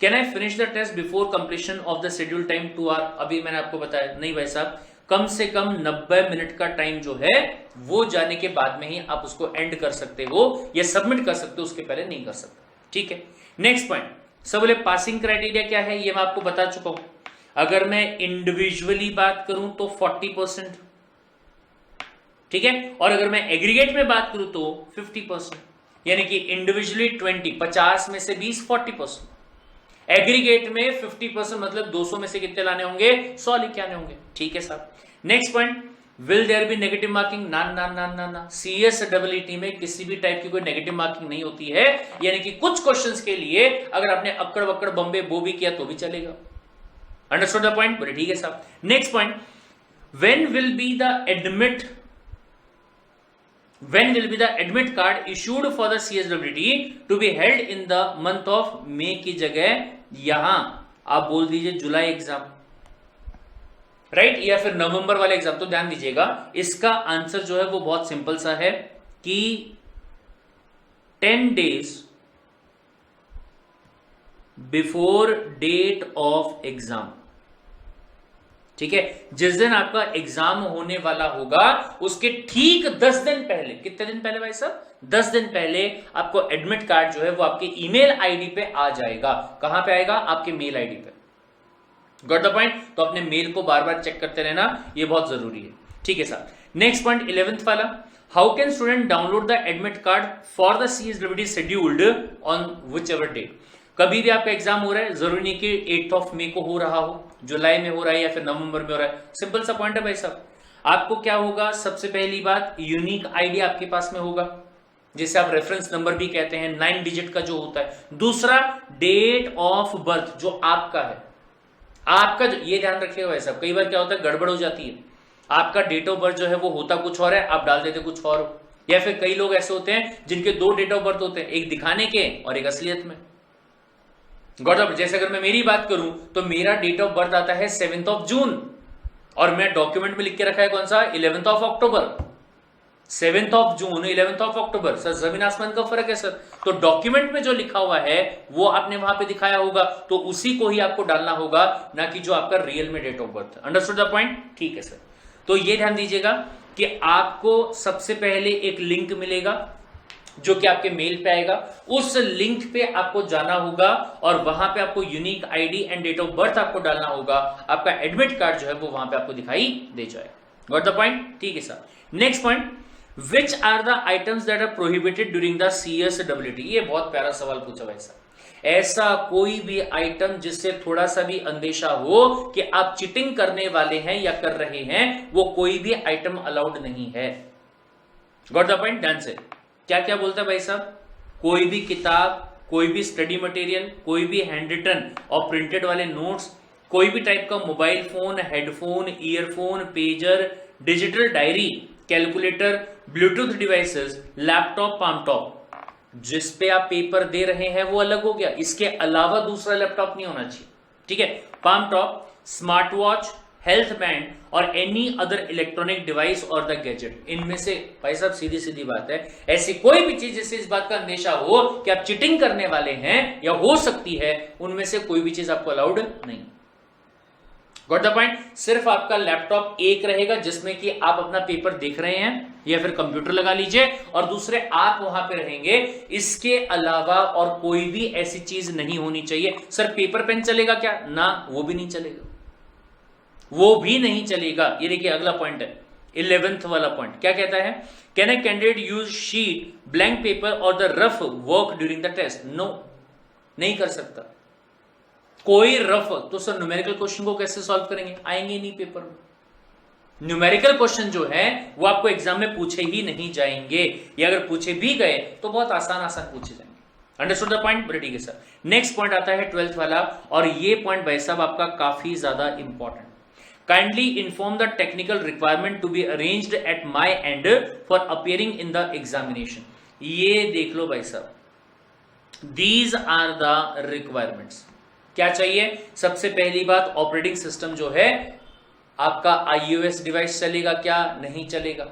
can I finish the test before completion of the schedule time 2 hour? अभी मैंने आपको बताया नहीं भाई साहब, कम से कम 90 मिनट का टाइम जो है वो जाने के बाद में ही आप उसको एंड कर सकते हो या सबमिट कर सकते हो, उसके पहले नहीं कर सकते। ठीक है, नेक्स्ट पॉइंट, सब बोले पासिंग क्राइटेरिया क्या है, ये मैं आपको बता चुका हूं। अगर मैं इंडिविजुअली बात करूं तो 40%, ठीक है, और अगर मैं एग्रीगेट में बात करूं तो 50%, यानी कि इंडिविजुअली 50 में से 20 40%, एग्रीगेट में 50% मतलब 200 में से कितने लाने होंगे? 100 लेके आने होंगे। ठीक है साहब, next point, will there be negative marking? ना ना ना ना ना, CSEE में किसी भी टाइप की कोई नेगेटिव मार्किंग नहीं होती है, यानी कि कुछ क्वेश्चंस के लिए अगर आपने अक्कड़ बक्कड़ बम्बे बो भी किया तो भी चलेगा। Understood the point? बोले ठीक है साहब। Next point, when will be the admit card issued for the CSEE to be held in the month of May की जगह यहां आप बोल दीजिए जुलाई एग्जाम, राइट, या फिर नवंबर वाले एग्जाम। तो ध्यान दीजिएगा, इसका आंसर जो है वो बहुत सिंपल सा है कि 10 days before date of exam. ठीक है, जिस दिन आपका एग्जाम होने वाला होगा उसके ठीक 10 दिन पहले, कितने दिन पहले भाई साहब? 10 दिन पहले आपको एडमिट कार्ड जो है वो आपके ईमेल आईडी पे आ जाएगा। कहां पे आएगा? आपके मेल आईडी पे। Got the point? तो अपने मेल को बार बार चेक करते रहना, ये बहुत जरूरी है। ठीक है साहब, नेक्स्ट पॉइंट 11th वाला, how can student download the admit card for the CSEE scheduled on whichever date? कभी भी आपका एग्जाम हो रहा है, जरूरी नहीं कि 8 मई को हो रहा हो, जुलाई में हो रहा है या फिर नवंबर में हो रहा है, सिंपल सा पॉइंट है भाई साहब। आपको क्या होगा? सबसे पहली बात, यूनिक आईडी आपके पास में होगा, जिसे आप रेफरेंस नंबर भी कहते हैं, 9 डिजिट का जो होता है। दूसरा, डेट ऑफ बर्थ जो आपका है, आपका जो, ये ध्यान रखिएगा भाई साहब, कई बार क्या होता है गड़बड़ हो जाती है, आपका डेट ऑफ बर्थ जो है वो होता कुछ और है, आप डाल देते कुछ और हो। या फिर कई लोग ऐसे होते हैं जिनके 2 डेट ऑफ बर्थ होते हैं, एक दिखाने के और एक असलियत में। Got up? जैसे अगर मैं मेरी बात करूं तो मेरा डेट ऑफ बर्थ आता है 7 जून और मैं डॉक्यूमेंट में लिख के रखा है कौन सा? 11 अक्टूबर। 7 जून 11 अक्टूबर, सर जमीन आसमान का फर्क है सर। तो डॉक्यूमेंट में जो लिखा हुआ है वो आपने वहां पे दिखाया होगा, तो उसी को ही आपको डालना होगा, ना कि जो आपका रियल में date of birth. Understood the point? ठीक है सर। तो ये ध्यान दीजिएगा कि आपको सबसे पहले एक लिंक मिलेगा जो कि आपके मेल पे आएगा, उस लिंक पे आपको जाना होगा और वहां पे आपको unique ID and date of birth आपको डालना होगा, आपका एडमिट कार्ड जो है वो वहां पे आपको दिखाई दे जाएगा। Got the point? ठीक है sir. Next point, which are the items that are prohibited during the CSEE? ये बहुत प्यारा सवाल पूछा भाई साहब। ऐसा कोई भी आइटम जिससे थोड़ा सा भी अंदेशा हो कि आप चीटिंग करने वाले हैं या कर रहे हैं, वो कोई भी आइटम अलाउड नहीं है। Got the point? ध्यान से, क्या क्या बोलता है भाई साहब? कोई भी किताब, कोई भी स्टडी मटेरियल, कोई भी हैंड रिटन और प्रिंटेड वाले नोट्स, कोई भी टाइप का mobile phone, headphone, earphone, pager, digital diary, calculator, Bluetooth devices, laptop, palmtop, जिस पे आप पेपर दे रहे हैं वो अलग हो गया, इसके अलावा दूसरा लैपटॉप नहीं होना चाहिए। ठीक है, palmtop, smart watch, health band और एनी अदर इलेक्ट्रॉनिक डिवाइस और द गैजेट, इनमें से भाई साहब सीधी सीधी बात है, ऐसी कोई भी चीज जिससे इस बात का अंदेशा हो कि आप चीटिंग करने वाले हैं या हो सकती है, उनमें से कोई भी चीज आपको अलाउड नहीं। Got the point? सिर्फ आपका लैपटॉप एक रहेगा जिसमें कि आप अपना पेपर देख रहे हैं, या फिर कंप्यूटर लगा लीजिए और दूसरे आप वहां पे रहेंगे, इसके अलावा और कोई भी ऐसी चीज नहीं होनी चाहिए। सर पेपर पेन चलेगा क्या? ना, वो भी नहीं चलेगा, वो भी नहीं चलेगा। ये देखिए अगला पॉइंट है 11th वाला पॉइंट, क्या कहता है? Can a candidate use sheet, blank paper और the rough work during the test? No, नहीं कर सकता कोई रफ। तो सर न्यूमेरिकल क्वेश्चन को कैसे सॉल्व करेंगे? आएंगे नहीं पेपर में। न्यूमेरिकल क्वेश्चन जो है वो आपको एग्जाम में पूछे ही नहीं जाएंगे, या अगर पूछे भी गए तो बहुत आसान आसान पूछे जाएंगे। Understood the point? बड़े ठीक है सर। नेक्स्ट पॉइंट आता है 12th वाला, और ये पॉइंट भाई साहब आपका काफी ज्यादा important. Kindly inform the technical requirement to be arranged at my end for appearing in the examination. ये देख लो भाई साहब, दीज आर द रिक्वायरमेंट्स। क्या चाहिए? सबसे पहली बात, ऑपरेटिंग सिस्टम जो है आपका iOS डिवाइस चलेगा क्या? नहीं चलेगा।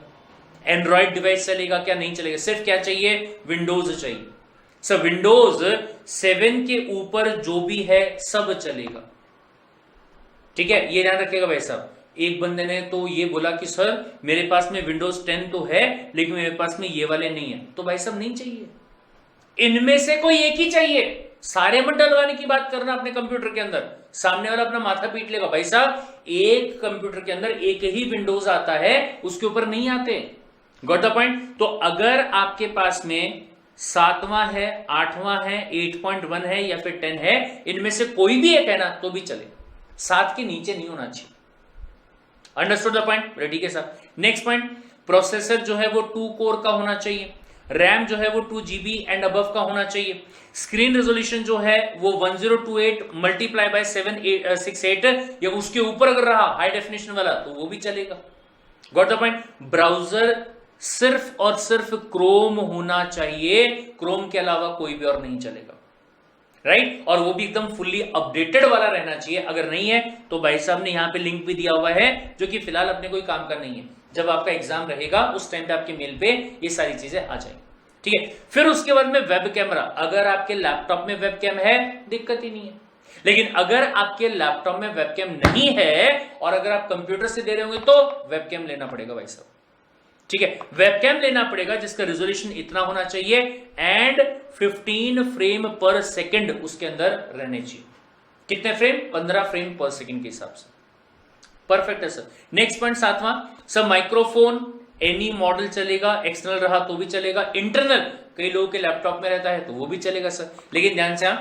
एंड्रॉइड डिवाइस चलेगा क्या? नहीं चलेगा। सिर्फ क्या चाहिए? विंडोज चाहिए। सर विंडोज 7 के ऊपर जो भी है सब चलेगा, ठीक है, ये ध्यान रखिएगा भाई साहब। एक बंदे ने तो ये बोला कि सर मेरे पास में विंडोज 10 तो है लेकिन मेरे पास में ये वाले नहीं है, तो भाई साहब नहीं चाहिए, इनमें से कोई एक ही चाहिए। सारे मत डलवाने की बात करना अपने कंप्यूटर के अंदर, सामने वाला अपना माथा पीट लेगा। भाई साहब एक कंप्यूटर के अंदर एक ही विंडोज आता है, उसके ऊपर नहीं आते। Got the point? तो अगर आपके पास में 7वां है, 8वां है, 8.1 है या फिर 10 है, इनमें से कोई भी एक है ना तो भी चले, 7 के नीचे नहीं होना चाहिए। Understood the point? ठीक है सर। नेक्स्ट पॉइंट, प्रोसेसर जो है वो 2 कोर का होना चाहिए, रैम जो है वो 2 GB एंड अबव का होना चाहिए, स्क्रीन रेजोल्यूशन जो है वो 1028 मल्टीप्लाई बाय 768 या उसके ऊपर अगर रहा हाई डेफिनेशन वाला तो वो भी चलेगा। Got the point? ब्राउजर सिर्फ और सिर्फ क्रोम होना चाहिए, क्रोम के अलावा कोई भी और नहीं चलेगा, राइट? और वो भी एकदम फुल्ली अपडेटेड वाला रहना चाहिए। अगर नहीं है तो भाई साहब ने यहां पे लिंक भी दिया हुआ है जो कि फिलहाल अपने कोई काम का नहीं है, जब आपका एग्जाम रहेगा उस टाइम पे आपके मेल पे ये सारी चीजें आ जाएंगी, ठीक है। फिर उसके बाद में वेब कैमरा, अगर आपके लैपटॉप में वेब कैम है दिक्कत ही नहीं है, लेकिन अगर आपके लैपटॉप में वेब कैम नहीं है और अगर आप कंप्यूटर से दे रहे होंगे तो वेब कैम लेना पड़ेगा भाई साहब, ठीक है। वेब कैम लेना पड़ेगा जिसका रेजोल्यूशन इतना होना चाहिए एंड 15 फ्रेम पर सेकंड उसके अंदर रहने चाहिए। कितने फ्रेम? 15 फ्रेम पर सेकंड के हिसाब से। परफेक्ट है सर। नेक्स्ट पॉइंट 7वां, सर माइक्रोफोन एनी मॉडल चलेगा, एक्सटर्नल रहा तो भी चलेगा, इंटरनल कई लोगों के लैपटॉप में रहता है तो वो भी चलेगा सर, लेकिन ध्यान से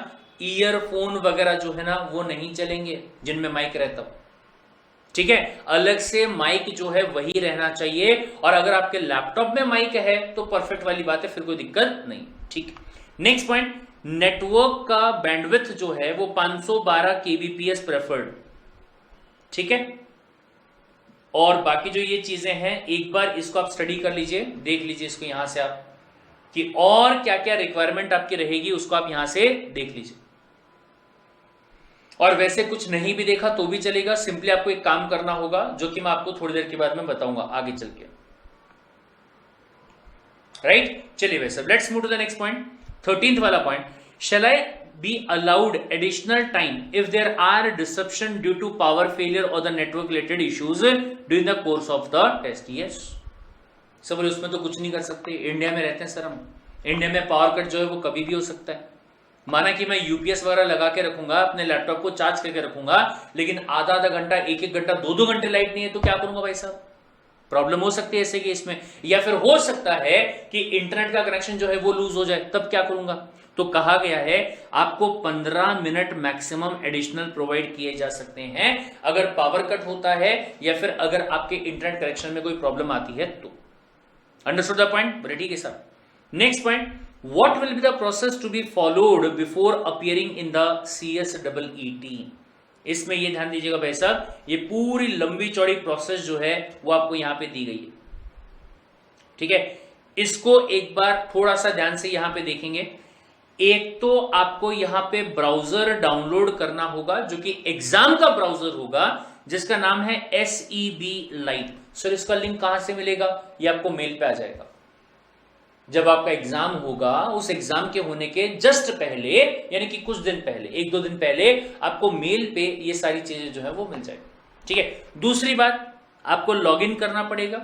ईयरफोन वगैरह जो है ना वो नहीं चलेंगे जिनमें माइक रहता हो, ठीक है। अलग से माइक जो है वही रहना चाहिए, और अगर आपके लैपटॉप में माइक है तो परफेक्ट वाली बात है, फिर कोई दिक्कत नहीं, ठीक। नेक्स्ट पॉइंट, नेटवर्क का बैंडविड्थ जो है वो 512 kbps प्रेफर्ड, ठीक है। और बाकी जो ये चीजें हैं एक बार इसको आप स्टडी कर लीजिए, देख लीजिए इसको यहां से आप कि और क्या क्या रिक्वायरमेंट आपकी रहेगी उसको आप यहां से देख लीजिए। और वैसे कुछ नहीं भी देखा तो भी चलेगा, सिंपली आपको एक काम करना होगा जो कि मैं आपको थोड़ी देर के बाद में बताऊंगा आगे चल के, राइट। चलिए वैसे let's move to the next point, 13th वाला point, shall I be allowed additional time if there are disruption due to power failure or the network related issues during the course of the test? Yes, सब बोले उसमें तो कुछ नहीं कर सकते, India में रहते हैं सर हम, इंडिया में पावर कट जो है वो कभी भी हो सकता है। माना कि मैं यूपीएस वगैरह लगा के रखूंगा, अपने लैपटॉप को चार्ज करके रखूंगा, लेकिन आधा आधा घंटा, एक एक घंटा, 2-2 घंटे लाइट नहीं है तो क्या करूंगा भाई साहब? प्रॉब्लम हो सकती है ऐसे केस में। या फिर हो सकता है कि इंटरनेट का कनेक्शन जो है वो लूज हो जाए, तब क्या करूंगा? तो कहा गया है आपको 15 मिनट मैक्सिमम एडिशनल प्रोवाइड किए जा सकते हैं अगर पावर कट होता है या फिर अगर आपके इंटरनेट कनेक्शन में कोई प्रॉब्लम आती है तो। Understood the point? बड़े ठीक है sir. Next point, what will be the process to be followed before appearing in the CSEET? इसमें ये ध्यान दीजिएगा भाई साहब, ये पूरी लंबी चौड़ी प्रोसेस जो है वो आपको यहां पे दी गई है, ठीक है। इसको एक बार थोड़ा सा ध्यान से यहां पे देखेंगे। एक तो आपको यहां पे ब्राउजर डाउनलोड करना होगा जो कि एग्जाम का ब्राउजर होगा जिसका नाम है SEB Lite। सर इसका लिंक कहां से मिलेगा? ये आपको मेल पे आ जाएगा। जब आपका एग्जाम होगा उस एग्जाम के होने के जस्ट पहले, यानी कि कुछ दिन पहले, 1-2 दिन पहले आपको मेल पे ये सारी चीजें जो है वो मिल जाएगी, ठीक है। दूसरी बात, आपको लॉगिन करना पड़ेगा,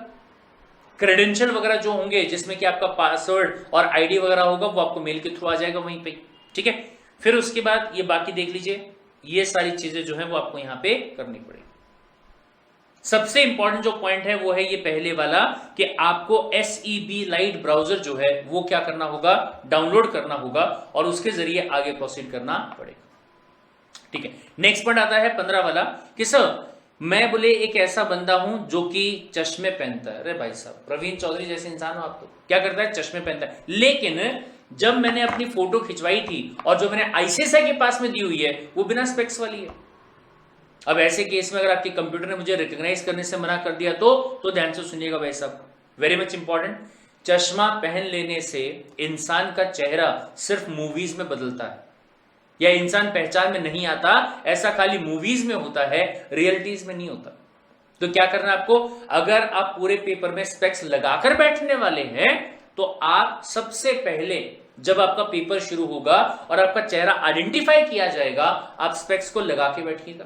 क्रेडेंशियल वगैरह जो होंगे जिसमें कि आपका पासवर्ड और आईडी वगैरह होगा वो आपको मेल के थ्रू आ जाएगा वहीं पे, ठीक है। फिर उसके बाद ये बाकी देख लीजिए, ये सारी चीजें जो है वो आपको यहां पे करनी पड़ेगी। सबसे इंपॉर्टेंट जो पॉइंट है वो है ये पहले वाला कि आपको SEB Lite ब्राउजर जो है वो क्या करना होगा? डाउनलोड करना होगा और उसके जरिए आगे प्रोसीड करना पड़ेगा, ठीक है। नेक्स्ट पॉइंट आता है 15 वाला कि सर मैं बोले एक ऐसा बंदा हूं जो कि चश्मे पहनता है। अरे भाई साहब, प्रवीण चौधरी जैसे इंसान हो आप, तो क्या करता है, चश्मे पहनता है। लेकिन जब मैंने अपनी फोटो खिंचवाई थी और जो मैंने आईसीएसआई के पास में दी हुई है वो बिना स्पेक्स वाली है। अब ऐसे केस में अगर आपके कंप्यूटर ने मुझे रिकॉग्नाइज करने से मना कर दिया तो ध्यान से सुनिएगा भाई साहब, वेरी मच इंपॉर्टेंट। चश्मा पहन लेने से इंसान का चेहरा सिर्फ मूवीज में बदलता है, या इंसान पहचान में नहीं आता, ऐसा खाली मूवीज में होता है, रियलिटीज में नहीं होता। तो क्या करना है आपको, अगर आप पूरे पेपर में स्पेक्स लगाकर बैठने वाले हैं तो आप सबसे पहले जब आपका पेपर शुरू होगा और आपका चेहरा आइडेंटिफाई किया जाएगा, आप स्पेक्स को लगा के बैठिएगा।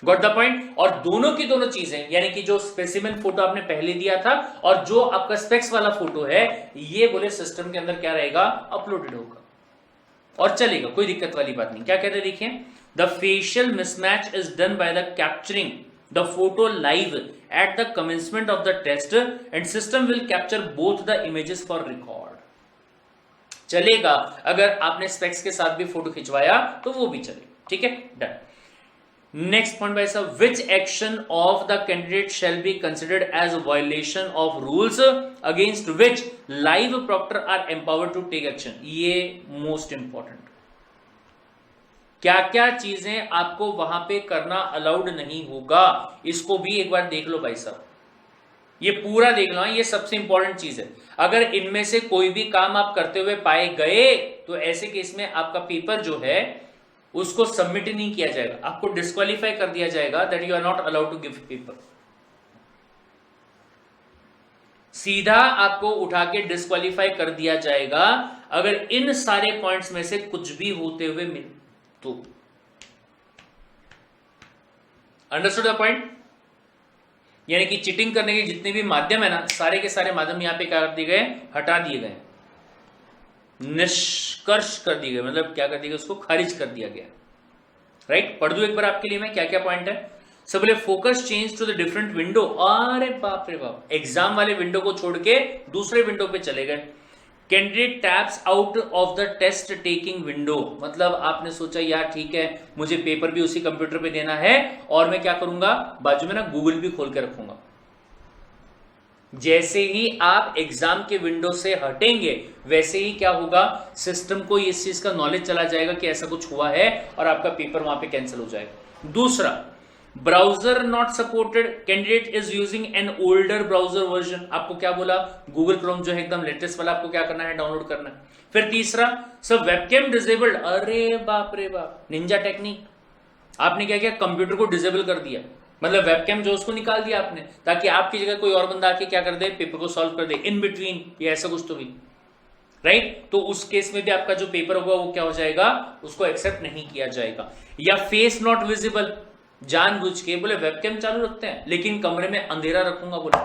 Got the point. और दोनों की दोनों चीजें, यानी कि जो स्पेसिमेन फोटो आपने पहले दिया था और जो आपका स्पेक्स वाला फोटो है, ये बोले सिस्टम के अंदर क्या रहेगा, अपलोडेड होगा और चलेगा, कोई दिक्कत वाली बात नहीं। क्या कह रहे हैं देखिए, the facial mismatch is done by the capturing the photo live at the commencement of the test and system will capture both the images for record. चलेगा, अगर आपने स्पेक्स के साथ भी फोटो खिंचवाया तो वो भी चलेगा, ठीक है, डन। नेक्स्ट पॉइंट भाई साहब, which action of the candidate shall be considered as violation of rules against which live proctor are empowered to take action. ये मोस्ट इंपॉर्टेंट, क्या क्या चीजें आपको वहां पे करना अलाउड नहीं होगा, इसको भी एक बार देख लो भाई साहब, ये पूरा देख लो, ये सबसे इंपॉर्टेंट चीज है। अगर इनमें से कोई भी काम आप करते हुए पाए गए तो ऐसे केस में आपका पेपर जो है उसको सबमिट नहीं किया जाएगा, आपको डिस्क्वालीफाई कर दिया जाएगा, that you are not allowed to give paper. सीधा आपको उठा के डिस्क्वालीफाई कर दिया जाएगा अगर इन सारे पॉइंट्स में से कुछ भी होते हुए मिले तो। Understood the point. यानी कि चीटिंग करने के जितने भी माध्यम है ना, सारे के सारे माध्यम यहां पे क्या कर दिए गए, हटा दिए गए, निष्कर्ष कर दिए गए, मतलब क्या कर दिया गया, उसको खारिज कर दिया गया। राइट, पढ़ दूं एक बार आपके लिए मैं क्या क्या पॉइंट है। सब बोले focus change to the different window. अरे बाप रे बाप, एग्जाम वाले विंडो को छोड़ के दूसरे विंडो पे चले गए। Candidate taps out of the test taking window, मतलब आपने सोचा यार ठीक है मुझे पेपर भी उसी कंप्यूटर पे देना है और मैं क्या करूंगा, बाजू में ना गूगल भी खोल के रखूंगा। जैसे ही आप एग्जाम के विंडो से हटेंगे वैसे ही क्या होगा, सिस्टम को इस चीज का नॉलेज चला जाएगा कि ऐसा कुछ हुआ है और आपका पेपर वहां पे कैंसिल हो जाएगा। दूसरा, browser not supported, candidate is using an older browser version. आपको क्या बोला, गूगल क्रोम जो है एकदम लेटेस्ट वाला आपको क्या करना है, डाउनलोड करना है। फिर तीसरा, सब वेबकैम डिसेबल्ड। अरे बाप रे बाप, निंजा टेक्निक, आपने क्या किया, कंप्यूटर को डिसेबल कर दिया, मतलब वेबकैम जो उसको निकाल दिया आपने, ताकि आपकी जगह कोई और बंदा आके क्या कर दे, पेपर को सॉल्व कर दे इन बिटवीन, या ऐसा कुछ तो भी। राइट, तो उस केस में भी आपका जो पेपर होगा वो क्या हो जाएगा, उसको एक्सेप्ट नहीं किया जाएगा। या फेस नॉट विजिबल, जानबूझ के बोले वेबकैम चालू रखते हैं लेकिन कमरे में अंधेरा रखूंगा, बोले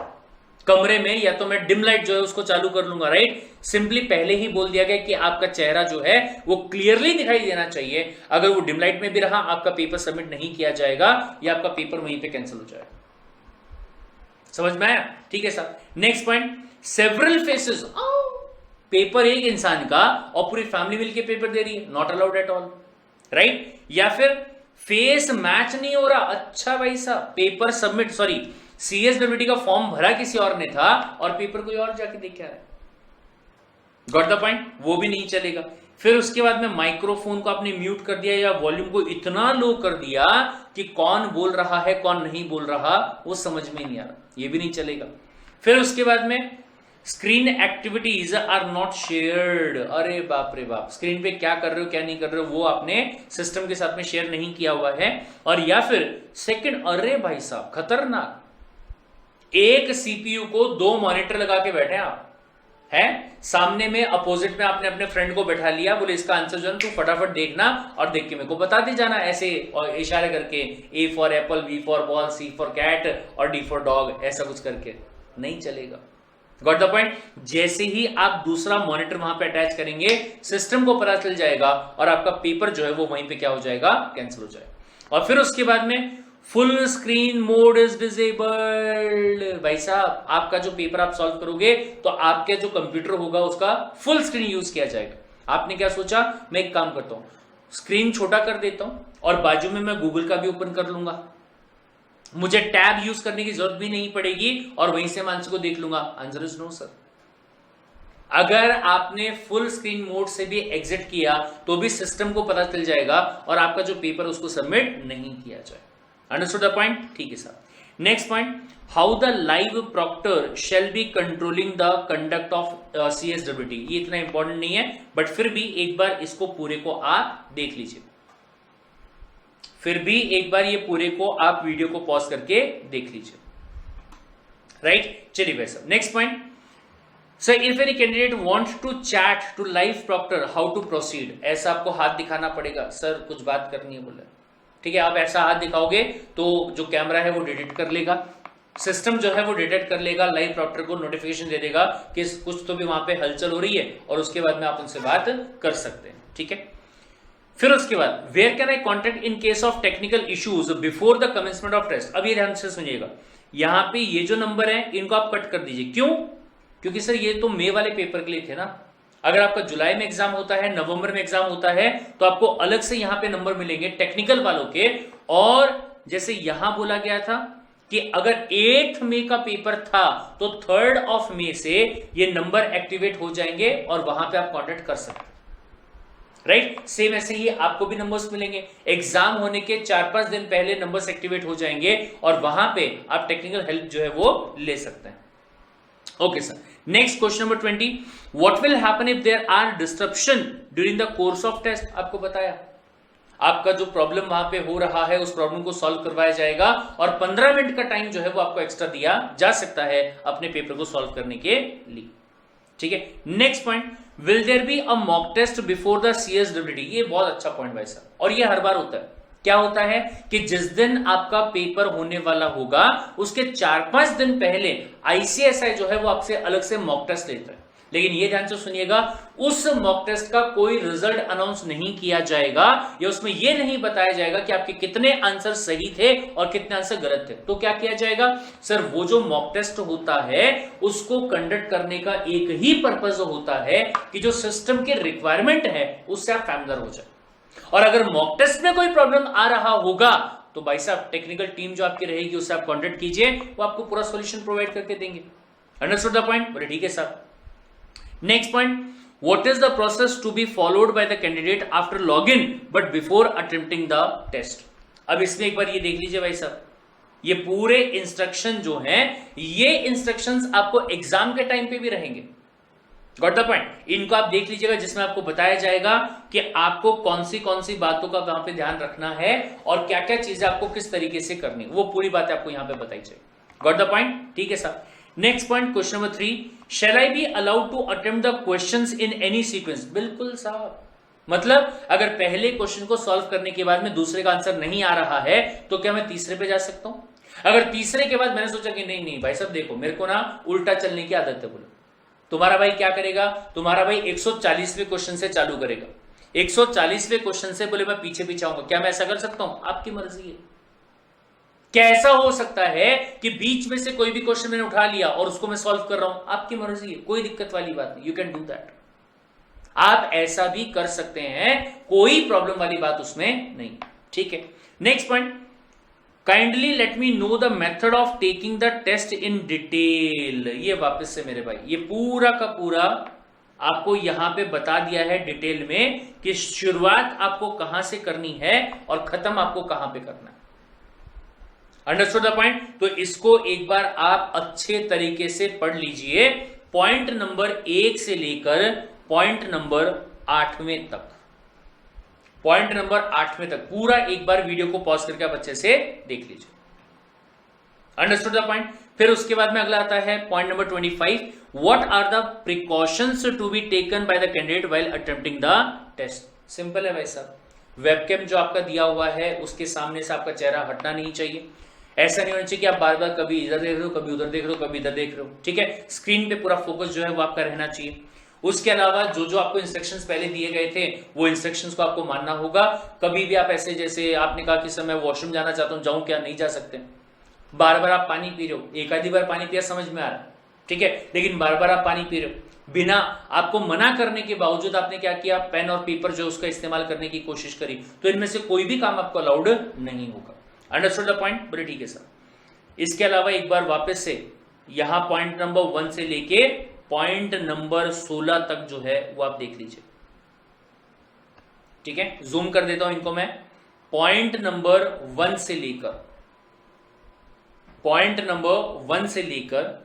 कमरे में या तो मैं डिम लाइट जो है उसको चालू कर लूंगा। राइट, सिंपली पहले ही बोल दिया गया कि आपका चेहरा जो है वो क्लियरली दिखाई देना चाहिए। अगर वो डिम लाइट में भी रहा, आपका पेपर सबमिट नहीं किया जाएगा या आपका पेपर वहीं पे कैंसिल हो जाएगा। समझ में आया, ठीक है sir. Next point, several faces, paper एक इंसान का और पूरी फैमिली मिलके पेपर दे रही है, not allowed at all. Right, या फिर फेस मैच नहीं हो रहा, अच्छा भाई साहब पेपर सबमिट, सॉरी सीएसडब्ल्यूटी का फॉर्म भरा किसी और ने था और पेपर कोई और जाके देख के आया, गॉट द पॉइंट, वो भी नहीं चलेगा। फिर उसके बाद में माइक्रोफोन को आपने म्यूट कर दिया या वॉल्यूम को इतना लो कर दिया कि कौन बोल रहा है कौन नहीं बोल रहा वो समझ में नहीं आ रहा, ये भी नहीं चलेगा। फिर उसके बाद में screen activities are not shared. अरे बाप रे बाप, स्क्रीन पे क्या कर रहे हो क्या नहीं कर रहे हो वो आपने सिस्टम के साथ में शेयर नहीं किया हुआ है। और या फिर सेकंड, अरे भाई साहब खतरनाक, एक सीपीयू को 2 मॉनिटर लगा के बैठे आप हैं, सामने में अपोजिट में आपने अपने फ्रेंड को बैठा लिया, बोले इसका आंसर जो है तू फटाफट देखना और देख के मेरे को बताते जाना, ऐसे और इशारे करके, A for apple, B for ball, C for cat और डी फॉर डॉग, ऐसा कुछ करके नहीं चलेगा। Got the point. जैसे ही आप दूसरा मॉनिटर वहां पे अटैच करेंगे सिस्टम को पता चल जाएगा और आपका पेपर जो है वो वहीं पे क्या हो जाएगा, कैंसिल हो जाएगा। और फिर उसके बाद में full screen mode is disabled. भाई साहब आपका जो पेपर आप सॉल्व करोगे तो आपका जो कंप्यूटर होगा उसका फुल स्क्रीन यूज किया जाएगा। आपने क्या सोचा, मैं एक काम करता हूं, स्क्रीन छोटा कर देता हूं और बाजू में मैं गूगल का भी ओपन कर लूंगा, मुझे टैब यूज करने की जरूरत भी नहीं पड़ेगी और वहीं से मैं आंसर को देख लूंगा? Answer is no sir. अगर आपने फुल स्क्रीन मोड से भी एग्जिट किया तो भी सिस्टम को पता चल जाएगा और आपका जो पेपर उसको सबमिट नहीं किया जाए। Understood the point? ठीक है sir. Next point, how the live proctor shall be controlling the conduct of CSWT। ये इतना इंपॉर्टेंट नहीं है, बट फिर भी एक बार इसको पूरे को आप देख लीजिए। फिर भी एक बार ये पूरे को आप वीडियो को पॉज करके देख लीजिए। राइट, चलिए भाई साहब next point. Sir if any candidate wants to chat to live proctor how to proceed. ऐसा आपको हाथ दिखाना पड़ेगा, सर कुछ बात करनी है बोले, ठीक है। आप ऐसा हाथ दिखाओगे तो जो कैमरा है वो डिटेक्ट कर लेगा, सिस्टम जो है वो डिटेक्ट कर लेगा, लाइव प्रॉक्टर को नोटिफिकेशन दे देगा कि कुछ तो भी वहां पे हलचल हो रही है और उसके बाद में आप उनसे बात कर सकते हैं, ठीक है। फिर उसके बाद where can I contact in case of technical issues before the commencement of test. अब ये ध्यान से सुनिएगा, यहां पे ये जो नंबर है इनको आप कट कर दीजिए। क्यों? क्योंकि सर ये तो मई वाले पेपर के लिए थे ना। अगर आपका जुलाई में एग्जाम होता है, नवंबर में एग्जाम होता है, तो आपको अलग से यहां पे नंबर मिलेंगे टेक्निकल वालों के। और जैसे यहां बोला गया था कि अगर 8 मई का पेपर था तो 3 मई से ये नंबर एक्टिवेट हो जाएंगे और वहां पे आप कॉन्टेक्ट कर सकते हैं। राइट, सेम ऐसे ही आपको भी नंबर्स मिलेंगे। एग्जाम होने के 4-5 दिन पहले नंबर्स एक्टिवेट हो जाएंगे और वहां पे आप टेक्निकल हेल्प जो है वो ले सकते हैं। Okay sir, next question number 20, what will happen if there are disruption during the course of test. आपको बताया आपका जो प्रॉब्लम वहां पे हो रहा है उस प्रॉब्लम को सॉल्व करवाया जाएगा और 15 मिनट का टाइम जो है वो आपको एक्स्ट्रा दिया जा सकता है अपने पेपर को सॉल्व करने के लिए, ठीक है। Next point, will there be a mock test before the CSWT। ये बहुत अच्छा पॉइंट भाई साहब, और ये हर बार होता है। क्या होता है कि जिस दिन आपका पेपर होने वाला होगा उसके 4-5 दिन पहले ICSI जो है वो आपसे अलग से मॉक टेस्ट लेता है। लेकिन ये ध्यान से सुनिएगा, उस मॉक टेस्ट का कोई रिजल्ट अनाउंस नहीं किया जाएगा या उसमें यह नहीं बताया जाएगा कि आपके कितने आंसर सही थे और कितने आंसर गलत थे। तो क्या किया जाएगा सर, वो जो मॉक टेस्ट होता है उसको कंडक्ट करने का एक ही पर्पज होता है कि जो सिस्टम के रिक्वायरमेंट है उससे आप फैमिलियर हो जाए। और अगर मॉक टेस्ट में कोई प्रॉब्लम आ रहा होगा तो भाई साहब टेक्निकल टीम जो आपकी रहेगी उससे आप कांटेक्ट कीजिए, वो आपको पूरा सॉल्यूशन प्रोवाइड करके देंगे। Understood the point? बोले ठीक है sir. Next point, what is the process to be followed by the candidate after log in but before attempting the test. अब इसमें एक बार ये देख लीजिए भाई साहब, ये पूरे इंस्ट्रक्शन जो हैं ये इंस्ट्रक्शंस आपको एग्जाम के टाइम पे भी रहेंगे। Got the point? इनको आप देख लीजिएगा जिसमें आपको बताया जाएगा कि आपको कौन सी बातों का वहां पे ध्यान रखना है और क्या क्या चीजें आपको किस तरीके से करनी, वो पूरी बातें आपको यहां पे बताई जाएगी। Got the point? ठीक है sir. Next point, question number 3, shall I be allowed to attempt the questions in any sequence. बिल्कुल साहब, मतलब अगर पहले क्वेश्चन को सॉल्व करने के बाद में दूसरे का आंसर नहीं आ रहा है तो क्या मैं तीसरे पे जा सकता हूं? अगर तीसरे के बाद मैंने सोचा कि नहीं भाई साहब देखो मेरे को ना उल्टा चलने की आदत है, बोलो तुम्हारा भाई क्या करेगा, तुम्हारा भाई 140वें क्वेश्चन से चालू करेगा, 140वें क्वेश्चन से बोले मैं पीछे पीछे आऊंगा। क्या मैं ऐसा कर सकता हूं? आपकी मर्जी है। क्या ऐसा हो सकता है कि बीच में से कोई भी क्वेश्चन मैंने उठा लिया और उसको मैं सॉल्व कर रहा हूं? आपकी मर्जी है, कोई दिक्कत वाली बात नहीं, यू कैन डू दैट। आप ऐसा भी कर सकते हैं, कोई प्रॉब्लम वाली बात उसमें नहीं, ठीक है। Next point, kindly let me know the method of taking the test in detail. ये वापस से मेरे भाई ये पूरा का पूरा आपको यहां पे बता दिया है डिटेल में कि शुरुआत आपको कहां से करनी है और खत्म आपको कहां पे करना है। Understood the point? तो इसको एक बार आप अच्छे तरीके से पढ़ लीजिए, पॉइंट नंबर 1 से लेकर पॉइंट नंबर 8वें तक, पॉइंट नंबर 8वें तक पूरा एक बार वीडियो को पॉज करके आप अच्छे से देख लीजिए। Understood the point? फिर उसके बाद में अगला आता है point number 25, what are the precautions to be taken by the candidate while attempting the test. Simple है भाई साहब, वेबकैम जो आपका दिया हुआ है उसके सामने से आपका चेहरा हटना नहीं चाहिए। ऐसा नहीं होना चाहिए कि आप बार बार कभी इधर देख रहे हो, कभी उधर देख रहे हो, कभी इधर देख रहे हो, ठीक है। स्क्रीन पे पूरा फोकस जो है वो आपका रहना चाहिए। उसके अलावा जो जो आपको इंस्ट्रक्शंस पहले दिए गए थे वो इंस्ट्रक्शंस को आपको मानना होगा। कभी भी आप ऐसे जैसे आपने कहा कि सर मैं वॉशरूम जाना चाहता हूं, जाऊं क्या? नहीं जा सकते। बार बार आप पानी पी रहे हो, एक आधी बार पानी पिया समझ में आ रहा है, ठीक है, लेकिन बार बार आप पानी पी रहे हो, बिना आपको मना करने के बावजूद आपने क्या किया, पेन और पेपर जो उसका इस्तेमाल करने की कोशिश करी, तो इनमें से कोई भी काम आपको अलाउड नहीं होगा। Understood the point? बोले ठीक है सर। इसके अलावा एक बार वापस से यहां पॉइंट नंबर 1 से लेके पॉइंट नंबर 16 तक जो है वो आप देख लीजिए। ठीक है, जूम कर देता हूं इनको मैं। पॉइंट नंबर 1 से लेकर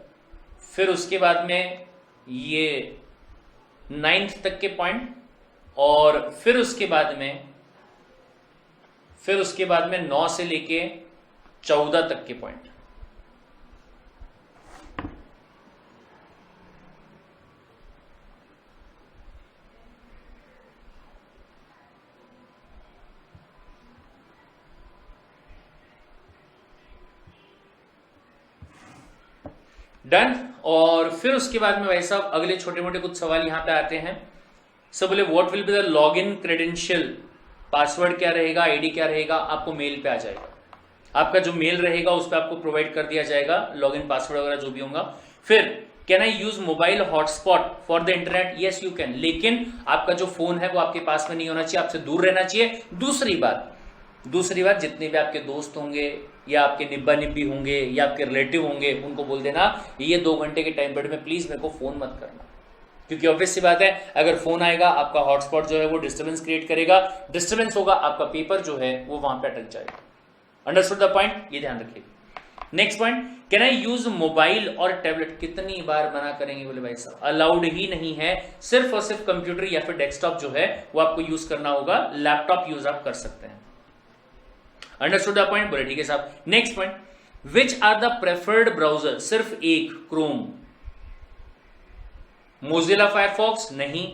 फिर उसके बाद में ये 9th तक के पॉइंट, और फिर उसके बाद में 9 से लेके 14 तक के पॉइंट। डन। और फिर उसके बाद में भाई साहब अगले छोटे मोटे कुछ सवाल यहां पे आते हैं। सब बोले what will be the log in credential, password क्या रहेगा, आईडी क्या रहेगा, आपको मेल पे आ जाएगा। आपका जो मेल रहेगा उस पर आपको प्रोवाइड कर दिया जाएगा लॉगिन पासवर्ड वगैरह जो भी होगा। फिर can I use mobile hotspot for the internet, yes you can, लेकिन आपका जो फोन है वो आपके पास में नहीं होना चाहिए, आपसे दूर रहना चाहिए। दूसरी बात जितने भी आपके दोस्त होंगे या आपके निब्बा निब्बी होंगे या आपके रिलेटिव होंगे, उनको बोल देना ये 2 घंटे के टाइम पीरियड में प्लीज मेरे को फोन मत करना, क्योंकि ऑब्वियस सी बात है अगर फोन आएगा आपका हॉटस्पॉट जो है वो डिस्टर्बेंस क्रिएट करेगा, डिस्टर्बेंस होगा, आपका पेपर जो है वो वहां पे अटक जाएगा। अंडरस्टूड द पॉइंट, ये ध्यान रखिए। Next point, can I use mobile और टैबलेट, कितनी बार मना करेंगे बोले भाई साहब, अलाउड ही नहीं है। सिर्फ और सिर्फ कंप्यूटर या फिर डेस्कटॉप जो है वो आपको यूज करना होगा, लैपटॉप यूज आप कर सकते हैं। अंडरस्टूड द पॉइंट, बोले ठीक है साहब। Next point, which are the preferred browser, सिर्फ एक क्रोम, मोजिला फायरफॉक्स नहीं,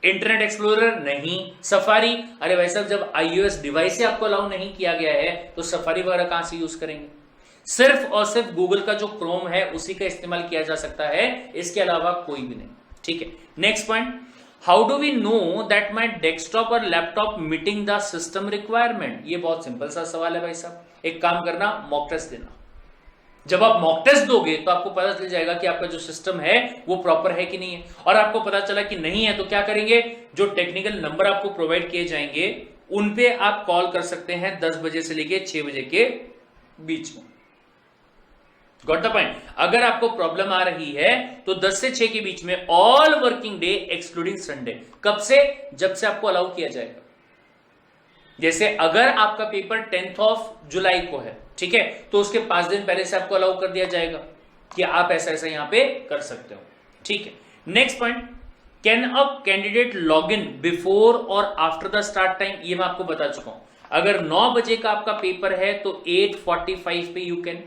इंटरनेट एक्सप्लोरर नहीं, सफारी, अरे भाई साहब जब iOS डिवाइस से आपको अलाउ नहीं किया गया है तो सफारी वगैरह कहां से यूज करेंगे। सिर्फ और सिर्फ गूगल का जो क्रोम है उसी का इस्तेमाल किया जा सकता है, इसके अलावा कोई भी नहीं। ठीक है, next point, how do we know that my desktop और laptop meeting the system requirement, ये बहुत सिंपल सा सवाल है भाई साहब। एक काम करना, मॉक टेस्ट देना। जब आप मॉक टेस्ट दोगे तो आपको पता चल जाएगा कि आपका जो सिस्टम है वो प्रॉपर है कि नहीं है, और आपको पता चला कि नहीं है तो क्या करेंगे, जो टेक्निकल नंबर आपको प्रोवाइड किए जाएंगे उन पे आप कॉल कर सकते हैं 10 बजे से लेके 6 बजे के बीच में। Got the point. अगर आपको प्रॉब्लम आ रही है तो 10 से 6 के बीच में, all working day excluding Sunday. कब से, जब से आपको अलाउ किया जाएगा। जैसे अगर आपका पेपर 10 जुलाई को है, ठीक है, तो उसके 5 दिन पहले से आपको अलाउ कर दिया जाएगा कि आप ऐसा ऐसा यहां पे कर सकते हो। ठीक है, next point, can a candidate log in before और आफ्टर द स्टार्ट टाइम, ये मैं आपको बता चुका हूं। अगर 9 बजे का आपका पेपर है तो 8:45 पे यू कैन।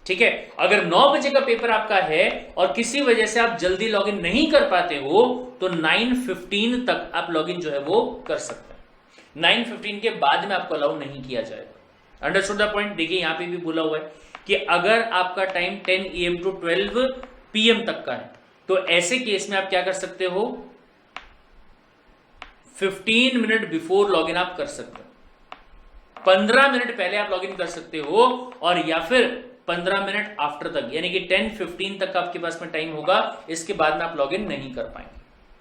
ठीक है, अगर 9 बजे का पेपर आपका है और किसी वजह से आप जल्दी लॉग इन नहीं कर पाते हो तो 9:15 तक आप लॉग इन जो है वो कर सकते हैं। 9:15 के बाद में आपको अलाउ नहीं किया जाएगा। Understood the point. देखिए यहां पे भी बोला हुआ है कि अगर आपका टाइम 10 AM टू 12 PM तक का है तो ऐसे केस में आप क्या कर सकते हो, 15 मिनट बिफोर लॉग इन आप कर सकते हो। 15 मिनट पहले आप लॉग इन कर सकते हो, और या फिर 15 मिनट आफ्टर तक, यानी कि 10:15 तक आपके पास में टाइम होगा, इसके बाद में आप लॉग इन नहीं कर पाएंगे।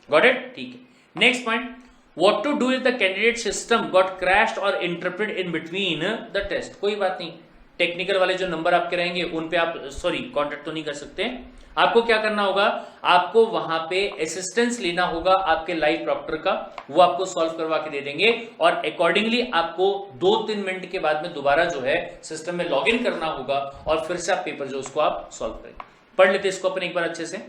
Got it? ठीक है, next point, what to do if the candidate system got crashed और interpreted in between the test. कोई बात नहीं, टेक्निकल वाले जो नंबर आपके रहेंगे उन पे आप कांटेक्ट तो नहीं कर सकते। आपको क्या करना होगा, आपको वहां पे असिस्टेंस लेना होगा आपके लाइव प्रॉक्टर का, वो आपको सॉल्व करवा के दे देंगे, और अकॉर्डिंगली आपको 2-3 मिनट के बाद में दोबारा जो है सिस्टम में लॉग इन करना होगा, और फिर से आप पेपर जो उसको आप सॉल्व करेंगे। पढ़ लेते इसको अपन एक बार अच्छे से।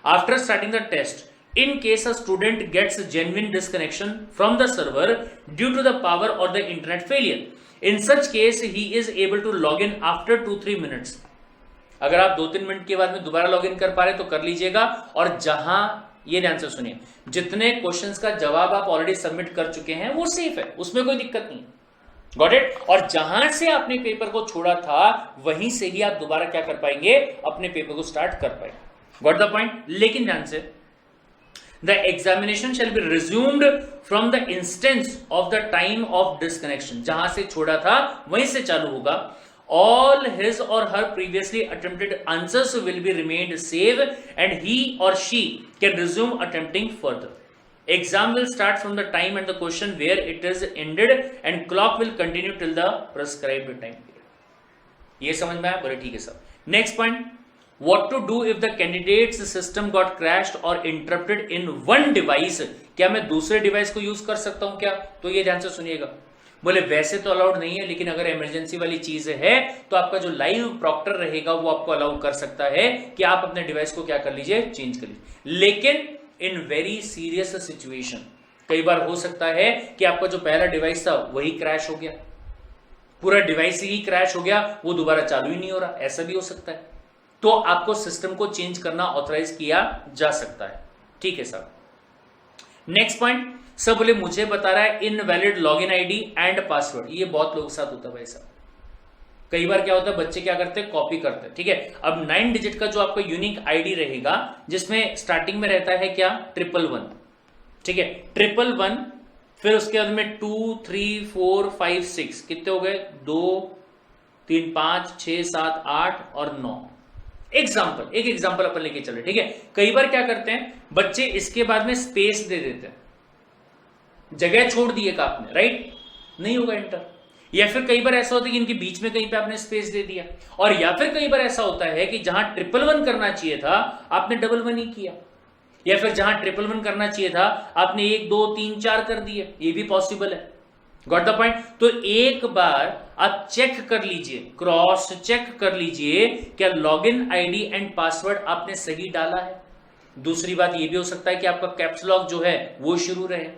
After starting the test, in case a student gets genuine disconnection from the server due to the power or the internet failure, in such case he is able to log in after 2-3 minutes। अगर आप 2-3 minute के बाद में दोबारा log in कर पा रहे तो कर लीजिएगा, और जहां, ये ध्यान से सुनिए, जितने क्वेश्चंस का जवाब आप ऑलरेडी सबमिट कर चुके हैं वो सेफ है, उसमें कोई दिक्कत नहीं है। Got it? और जहां से आपने पेपर को छोड़ा था वहीं से ही आप दोबारा क्या कर पाएंगे, अपने पेपर को स्टार्ट कर पाएंगे। Got the point? लेकिन ध्यान से, the examination shall be resumed from the instance of the time of disconnection, जहां से छोड़ा था वहीं से चालू होगा। all his or her previously attempted answers will be remained safe and he or she can resume attempting further। exam will start from the time and the question where it is ended and clock will continue till the prescribed time period। ये समझ में आया? बोले ठीक है sir. Next point, what to do if the candidates system got crashed और interrupted in one device, क्या मैं दूसरे डिवाइस को यूज कर सकता हूं क्या? तो ये ध्यान से सुनिएगा। बोले वैसे तो अलाउड नहीं है, लेकिन अगर इमरजेंसी वाली चीज है तो आपका जो लाइव प्रॉक्टर रहेगा वो आपको अलाउ कर सकता है कि आप अपने डिवाइस को क्या कर लीजिए, चेंज कर लीजिए। लेकिन इन वेरी सीरियस सिचुएशन, कई बार हो सकता है कि आपका जो पहला डिवाइस था वही क्रैश हो गया, पूरा डिवाइस ही क्रैश हो गया, वो दोबारा चालू ही नहीं हो रहा, ऐसा भी हो सकता है। तो आपको सिस्टम को चेंज करना ऑथराइज किया जा सकता है। ठीक है सर। नेक्स्ट पॉइंट, सर बोले मुझे बता रहा है invalid login ID and password. ये बहुत लोगों के साथ होता है भाई साहब। कई बार क्या होता है, बच्चे क्या करते हैं, कॉपी करते हैं। ठीक है, अब 9 डिजिट का जो आपका यूनिक आईडी रहेगा, जिसमें स्टार्टिंग में रहता है क्या, 111। ठीक है, 111, फिर उसके बाद में 2 3 4 5 6, कितने हो गए, 2 3 5 6 7 8 और 9। एक एग्जांपल अपन लेके चले। ठीक है, कई बार क्या करते हैं बच्चे, इसके बाद में स्पेस दे देते हैं, जगह छोड़ दी एक आपने, राइट, नहीं होगा एंटर। या फिर कई बार ऐसा होता है कि इनके बीच में कहीं पे आपने स्पेस दे दिया, और या फिर कई बार ऐसा होता है कि जहां 111 करना चाहिए था आपने 11 ही किया, या फिर जहां 111 करना चाहिए था आपने 1 2 3 4 कर दिए, ये भी पॉसिबल है। Got the point? तो एक बार आप चेक कर लीजिए, क्रॉस चेक कर लीजिए क्या लॉगिन आईडी एंड पासवर्ड आपने सही डाला है। दूसरी बात ये भी हो सकता है कि आपका कैप्स लॉक जो है वो शुरू रहे,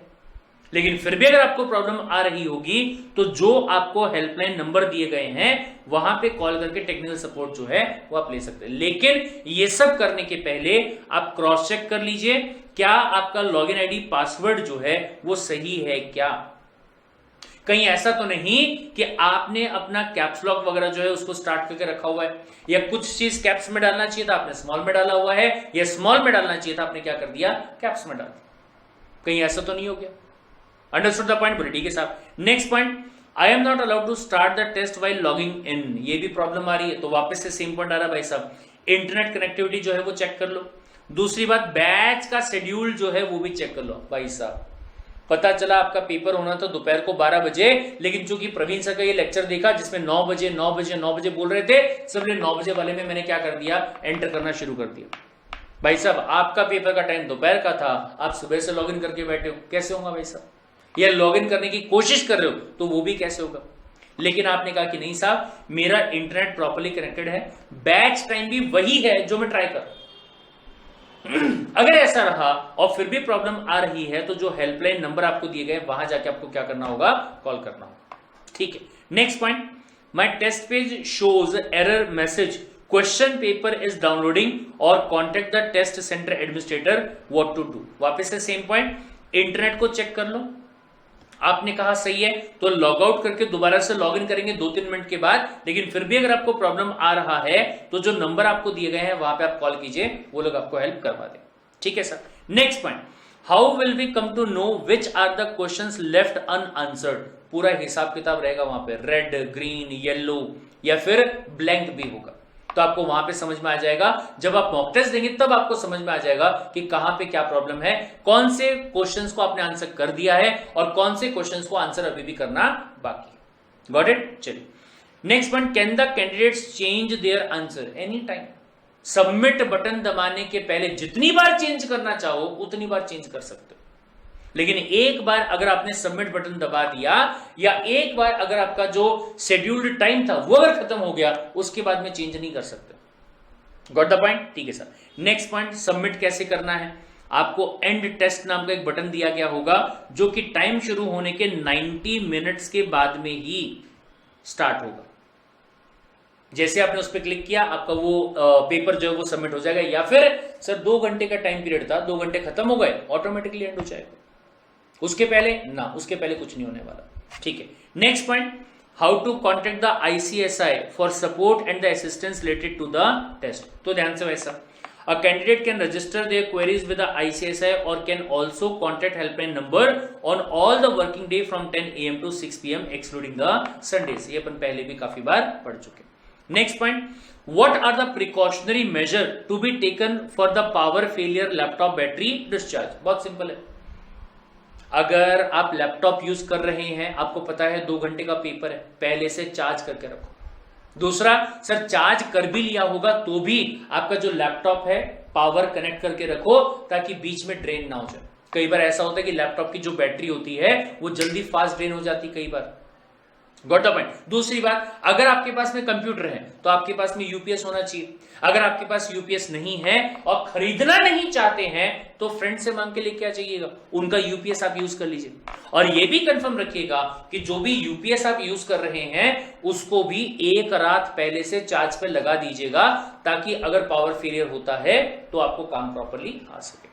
लेकिन फिर भी अगर आपको प्रॉब्लम आ रही होगी तो जो आपको हेल्पलाइन नंबर दिए गए हैं वहां पे कॉल करके टेक्निकल सपोर्ट जो है वो आप ले सकते हैं। लेकिन ये सब करने के पहले आप क्रॉस चेक कर लीजिए क्या आपका लॉगिन आईडी पासवर्ड जो है वो सही है क्या। कहीं ऐसा तो नहीं कि आपने अपना कैप्स लॉक वगैरह जो है उसको स्टार्ट करके रखा हुआ है, या कुछ चीज कैप्स में डालना चाहिए था आपने स्मॉल में डाला हुआ है, या स्मॉल में डालना चाहिए था आपने क्या कर दिया, कैप्स में डाल दिया। कहीं ऐसा तो नहीं हो गया? Understood the point? बोले ठीक है साहब। Next point, I am not allowed to start the test while logging in. ये भी प्रॉब्लम आ रही है, तो वापस से सेम पॉइंट आ रहा है भाई साहब, इंटरनेट कनेक्टिविटी जो है वो चेक कर लो। दूसरी बात, बैच का शेड्यूल जो है वो भी चेक कर लो भाई साहब। पता चला आपका पेपर होना था दोपहर को 12 बजे, लेकिन चूंकि प्रवीण सर का ये लेक्चर देखा जिसमें 9 बजे बोल रहे थे, सबने 9 बजे वाले में मैंने क्या कर दिया, एंटर करना शुरू कर दिया। भाई साहब आपका पेपर का टाइम दोपहर का था, आप सुबह से लॉगिन करके बैठे हो, कैसे होगा भाई साहब? या लॉगिन करने की कोशिश कर रहे हो तो वो भी कैसे होगा? लेकिन आपने कहा कि नहीं साहब मेरा इंटरनेट प्रॉपर्ली कनेक्टेड है, बैच टाइम भी वही है जो मैं ट्राई कर। अगर ऐसा रहा और फिर भी प्रॉब्लम आ रही है तो जो हेल्पलाइन नंबर आपको दिए गए वहां जाके आपको क्या करना होगा, कॉल करना होगा। ठीक है, next point, my test page shows error message, question paper is downloading और contact the test centre administrator, what to do. वापस से सेम पॉइंट, इंटरनेट को चेक कर लो, आपने कहा सही है तो लॉग आउट करके दोबारा से लॉग इन करेंगे 2-3 मिनट के बाद। लेकिन फिर भी अगर आपको प्रॉब्लम आ रहा है तो जो नंबर आपको दिए गए हैं वहां पे आप कॉल कीजिए, वो लोग आपको हेल्प करवा दें। ठीक है sir. Next point, how will we come to know which are the questions left unanswered. पूरा हिसाब किताब रहेगा वहां पे, रेड ग्रीन येलो या फिर ब्लैंक भी होगा, तो आपको वहां पे समझ में आ जाएगा। जब आप मॉक टेस्ट देंगे तब आपको समझ में आ जाएगा कि कहां पे क्या प्रॉब्लम है, कौन से क्वेश्चंस को आपने आंसर कर दिया है और कौन से क्वेश्चंस को आंसर अभी भी करना बाकी है। Got it? चलिए next point, can the candidates change their answer any time. Submit button दबाने के पहले जितनी बार चेंज करना चाहो उतनी बार चेंज कर सकते हो, लेकिन एक बार अगर आपने सबमिट बटन दबा दिया या एक बार अगर आपका जो शेड्यूल्ड टाइम था वो अगर खत्म हो गया उसके बाद में चेंज नहीं कर सकते। Got the point? ठीक है सर। नेक्स्ट पॉइंट, सबमिट कैसे करना है, आपको एंड टेस्ट नाम का एक बटन दिया गया होगा जो कि टाइम शुरू होने के 90 मिनट्स के बाद में ही स्टार्ट होगा। जैसे आपने उस पर क्लिक किया आपका वो पेपर जो है वो सबमिट हो जाएगा, या फिर सर 2 घंटे का टाइम पीरियड था, 2 घंटे खत्म हो गए, ऑटोमेटिकली एंड हो जाएगा। उसके पहले ना, उसके पहले कुछ नहीं होने वाला। ठीक है, next point, how to contact the ICSI for support and the assistance related to the test. तो ध्यान से वैसा, a candidate can register their queries with the ICSI और can also contact helpline number on all the working day from 10 AM to 6 PM excluding the Sundays. ये अपन पहले भी काफी बार पढ़ चुके। Next point, what are the precautionary measure to be taken for the power failure laptop battery discharge। बहुत simple है, अगर आप लैपटॉप यूज कर रहे हैं, आपको पता है 2 घंटे का पेपर है, पहले से चार्ज करके रखो। दूसरा, सर चार्ज कर भी लिया होगा तो भी आपका जो लैपटॉप है पावर कनेक्ट करके रखो ताकि बीच में ड्रेन ना हो जाए। कई बार ऐसा होता है कि लैपटॉप की जो बैटरी होती है वो जल्दी फास्ट ड्रेन हो जाती कई बार। Got the point. दूसरी बात, अगर आपके पास में कंप्यूटर है तो आपके पास में यूपीएस होना चाहिए। अगर आपके पास यूपीएस नहीं है और खरीदना नहीं चाहते हैं तो फ्रेंड से मांग के लेके आ जाइएगा, उनका यूपीएस आप यूज कर लीजिए। और ये भी कंफर्म रखिएगा कि जो भी यूपीएस आप यूज कर रहे हैं उसको भी एक रात पहले से चार्ज पे लगा दीजिएगा ताकि अगर पावर फेलियर होता है तो आपको काम प्रॉपरली आ सके।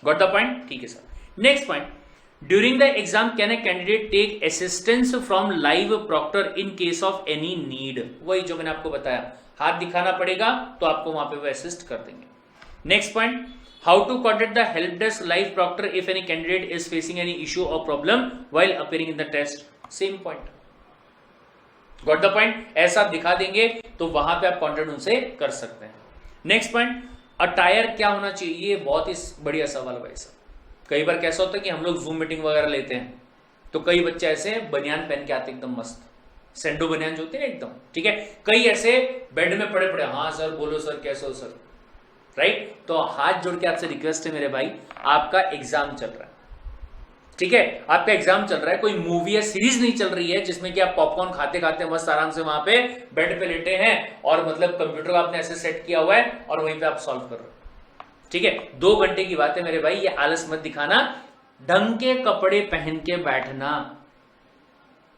Got the point? ठीक है sir. Next point, during the exam can a candidate take assistance from live proctor in case of any need. वही जो मैंने आपको बताया, हाथ दिखाना पड़ेगा तो आपको वहां पे वो असिस्ट कर देंगे। Next point, how to contact the help desk live proctor if any candidate is facing any issue और problem while appearing in the test. Same point. Got the point? ऐसा आप दिखा देंगे तो वहां पे आप कॉन्टेक्ट उनसे कर सकते हैं। नेक्स्ट पॉइंट, अटायर क्या होना चाहिए? ये बहुत ही बढ़िया सवाल है भाई साहब। कई बार कैसा होता है कि हम लोग जूम मीटिंग वगैरह लेते हैं तो कई बच्चे ऐसे बनियान पहन के आते एकदम मस्त, सेंडो बनियान जो होते हैं एकदम, ठीक है। कई ऐसे बेड में पड़े पड़े, हाँ सर बोलो सर कैसे हो सर, राइट। तो हाथ जोड़ के आपसे रिक्वेस्ट है मेरे भाई, आपका एग्जाम चल रहा है, ठीक है, आपका एग्जाम चल रहा है, कोई मूवी या सीरीज नहीं चल रही है जिसमें कि आप पॉपकॉर्न खाते खाते मस्त आराम से वहां पे बेड पे लेटे हैं और मतलब कंप्यूटर आपने ऐसे सेट किया हुआ है और वहीं पे आप सॉल्व कर रहे हो, ठीक है। 2 घंटे की बात है मेरे भाई, ये आलस मत दिखाना। ढंग के कपड़े पहन के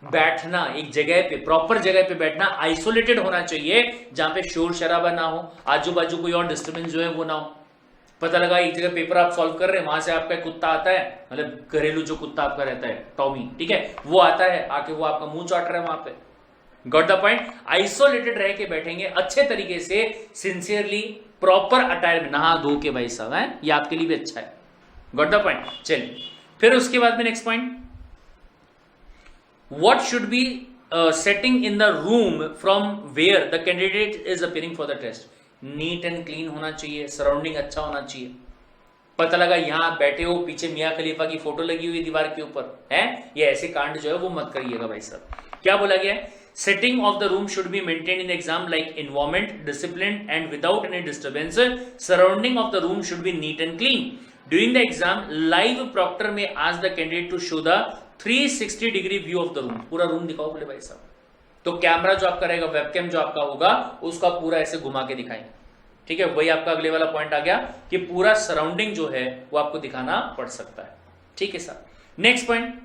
बैठना एक जगह पे, प्रॉपर जगह पे बैठना, आइसोलेटेड होना चाहिए जहां पे शोर शराबा ना हो, आजू बाजू कोई और डिस्टर्बेंस जो है वो ना हो। पता लगा एक जगह पेपर आप सॉल्व कर रहे हैं, वहां से आपका कुत्ता आता है, मतलब घरेलू जो कुत्ता आपका रहता है टॉमी, ठीक है, वो आता है आके वो आपका मुंह चाट रहा है वहां पे। Got the point? आइसोलेटेड रह के बैठेंगे अच्छे तरीके से, सिंसियरली, प्रॉपर अटायर में, नहा धो के भाई साहब, है ये आपके लिए भी अच्छा है। Got the point? चलिए फिर उसके बाद में next point, what should be setting in the room from where the candidate is appearing for the test. Neat and clean होना चाहिए, सराउंडिंग अच्छा होना चाहिए। पता लगा यहां बैठे हो, पीछे मियां खलीफा की फोटो लगी हुई दीवार के ऊपर है, ये ऐसे कांड जो है वो मत करिएगा भाई साहब। क्या बोला गया है? Setting of the room should be maintained in the exam like environment, disciplined and without any disturbance. Surrounding of the room should be neat and clean. During the exam, live proctor may ask the candidate to show the 360-degree view of the room. पूरा room दिखाओ बोले भाई साहब। तो camera जो आपका रहेगा, webcam जो आपका होगा, उसका पूरा ऐसे घुमा के दिखाएंगे, ठीक है। वही आपका अगले वाला पॉइंट आ गया कि पूरा सराउंडिंग जो है वो आपको दिखाना पड़ सकता है, ठीक है sir. Next point,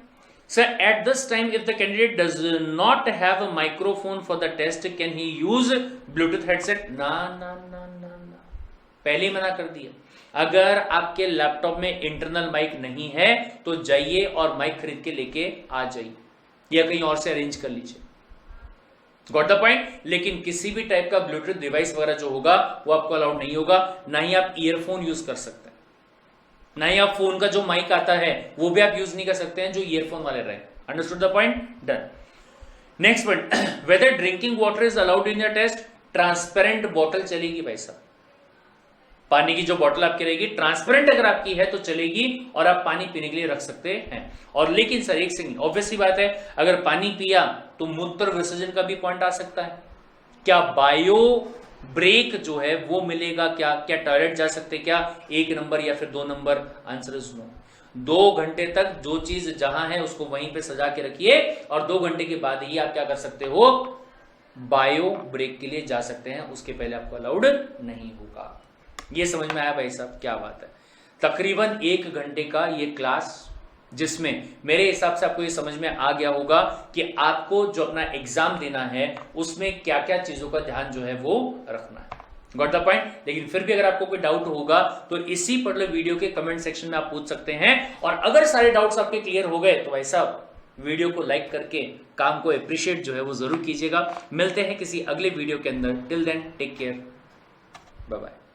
sir, at this time if the candidate does not have a microphone for the test can he use bluetooth headset? ना ना ना ना ना, पहले ही मना कर दिया। अगर आपके लैपटॉप में इंटरनल माइक नहीं है तो जाइए और माइक खरीद के लेके आ जाइए या कहीं और से अरेंज कर लीजिए। Got the point? लेकिन किसी भी टाइप का ब्लूटूथ डिवाइस वगैरह जो होगा वो आपको अलाउड नहीं होगा, ना ही आप ईयरफोन यूज कर सकते हैं, ना ही आप फोन का जो माइक आता है वो भी आप यूज नहीं कर सकते हैं जो ईयरफोन वाले रहे। Understood the point? Done. Next point, whether drinking water is allowed in your test. Transparent bottle चलेगी भाई साहब, पानी की जो बॉटल आपकी रहेगी ट्रांसपेरेंट अगर आपकी है तो चलेगी और आप पानी पीने के लिए रख सकते हैं। और लेकिन सर एक सेकंड, ऑब्वियसली बात है अगर पानी पिया तो मूत्र विसर्जन का भी पॉइंट आ सकता है। क्या बायो ब्रेक जो है वो मिलेगा? क्या क्या टॉयलेट जा सकते क्या? 1 नंबर या फिर 2 नंबर? Answer is no. 2 घंटे तक जो चीज जहां है उसको वहीं पे सजा के रखिए और 2 घंटे के बाद ही आप क्या कर सकते हो, बायो ब्रेक के लिए जा सकते हैं, उसके पहले आपको अलाउड नहीं होगा। ये समझ में आया भाई साहब? क्या बात है। तकरीबन 1 घंटे का ये क्लास जिसमें मेरे हिसाब से आपको ये समझ में आ गया होगा कि आपको जो अपना एग्जाम देना है उसमें क्या क्या चीजों का ध्यान जो है वो रखना है। Got the point? लेकिन फिर भी अगर आपको कोई डाउट होगा तो इसी पर्टिकुलर वीडियो के कमेंट सेक्शन में आप पूछ सकते हैं। और अगर सारे डाउट्स आपके क्लियर हो गए तो भाई साहब वीडियो को लाइक करके काम को अप्रिशिएट जो है वो जरूर कीजिएगा। मिलते हैं किसी अगले वीडियो के अंदर। Till then take care, bye bye.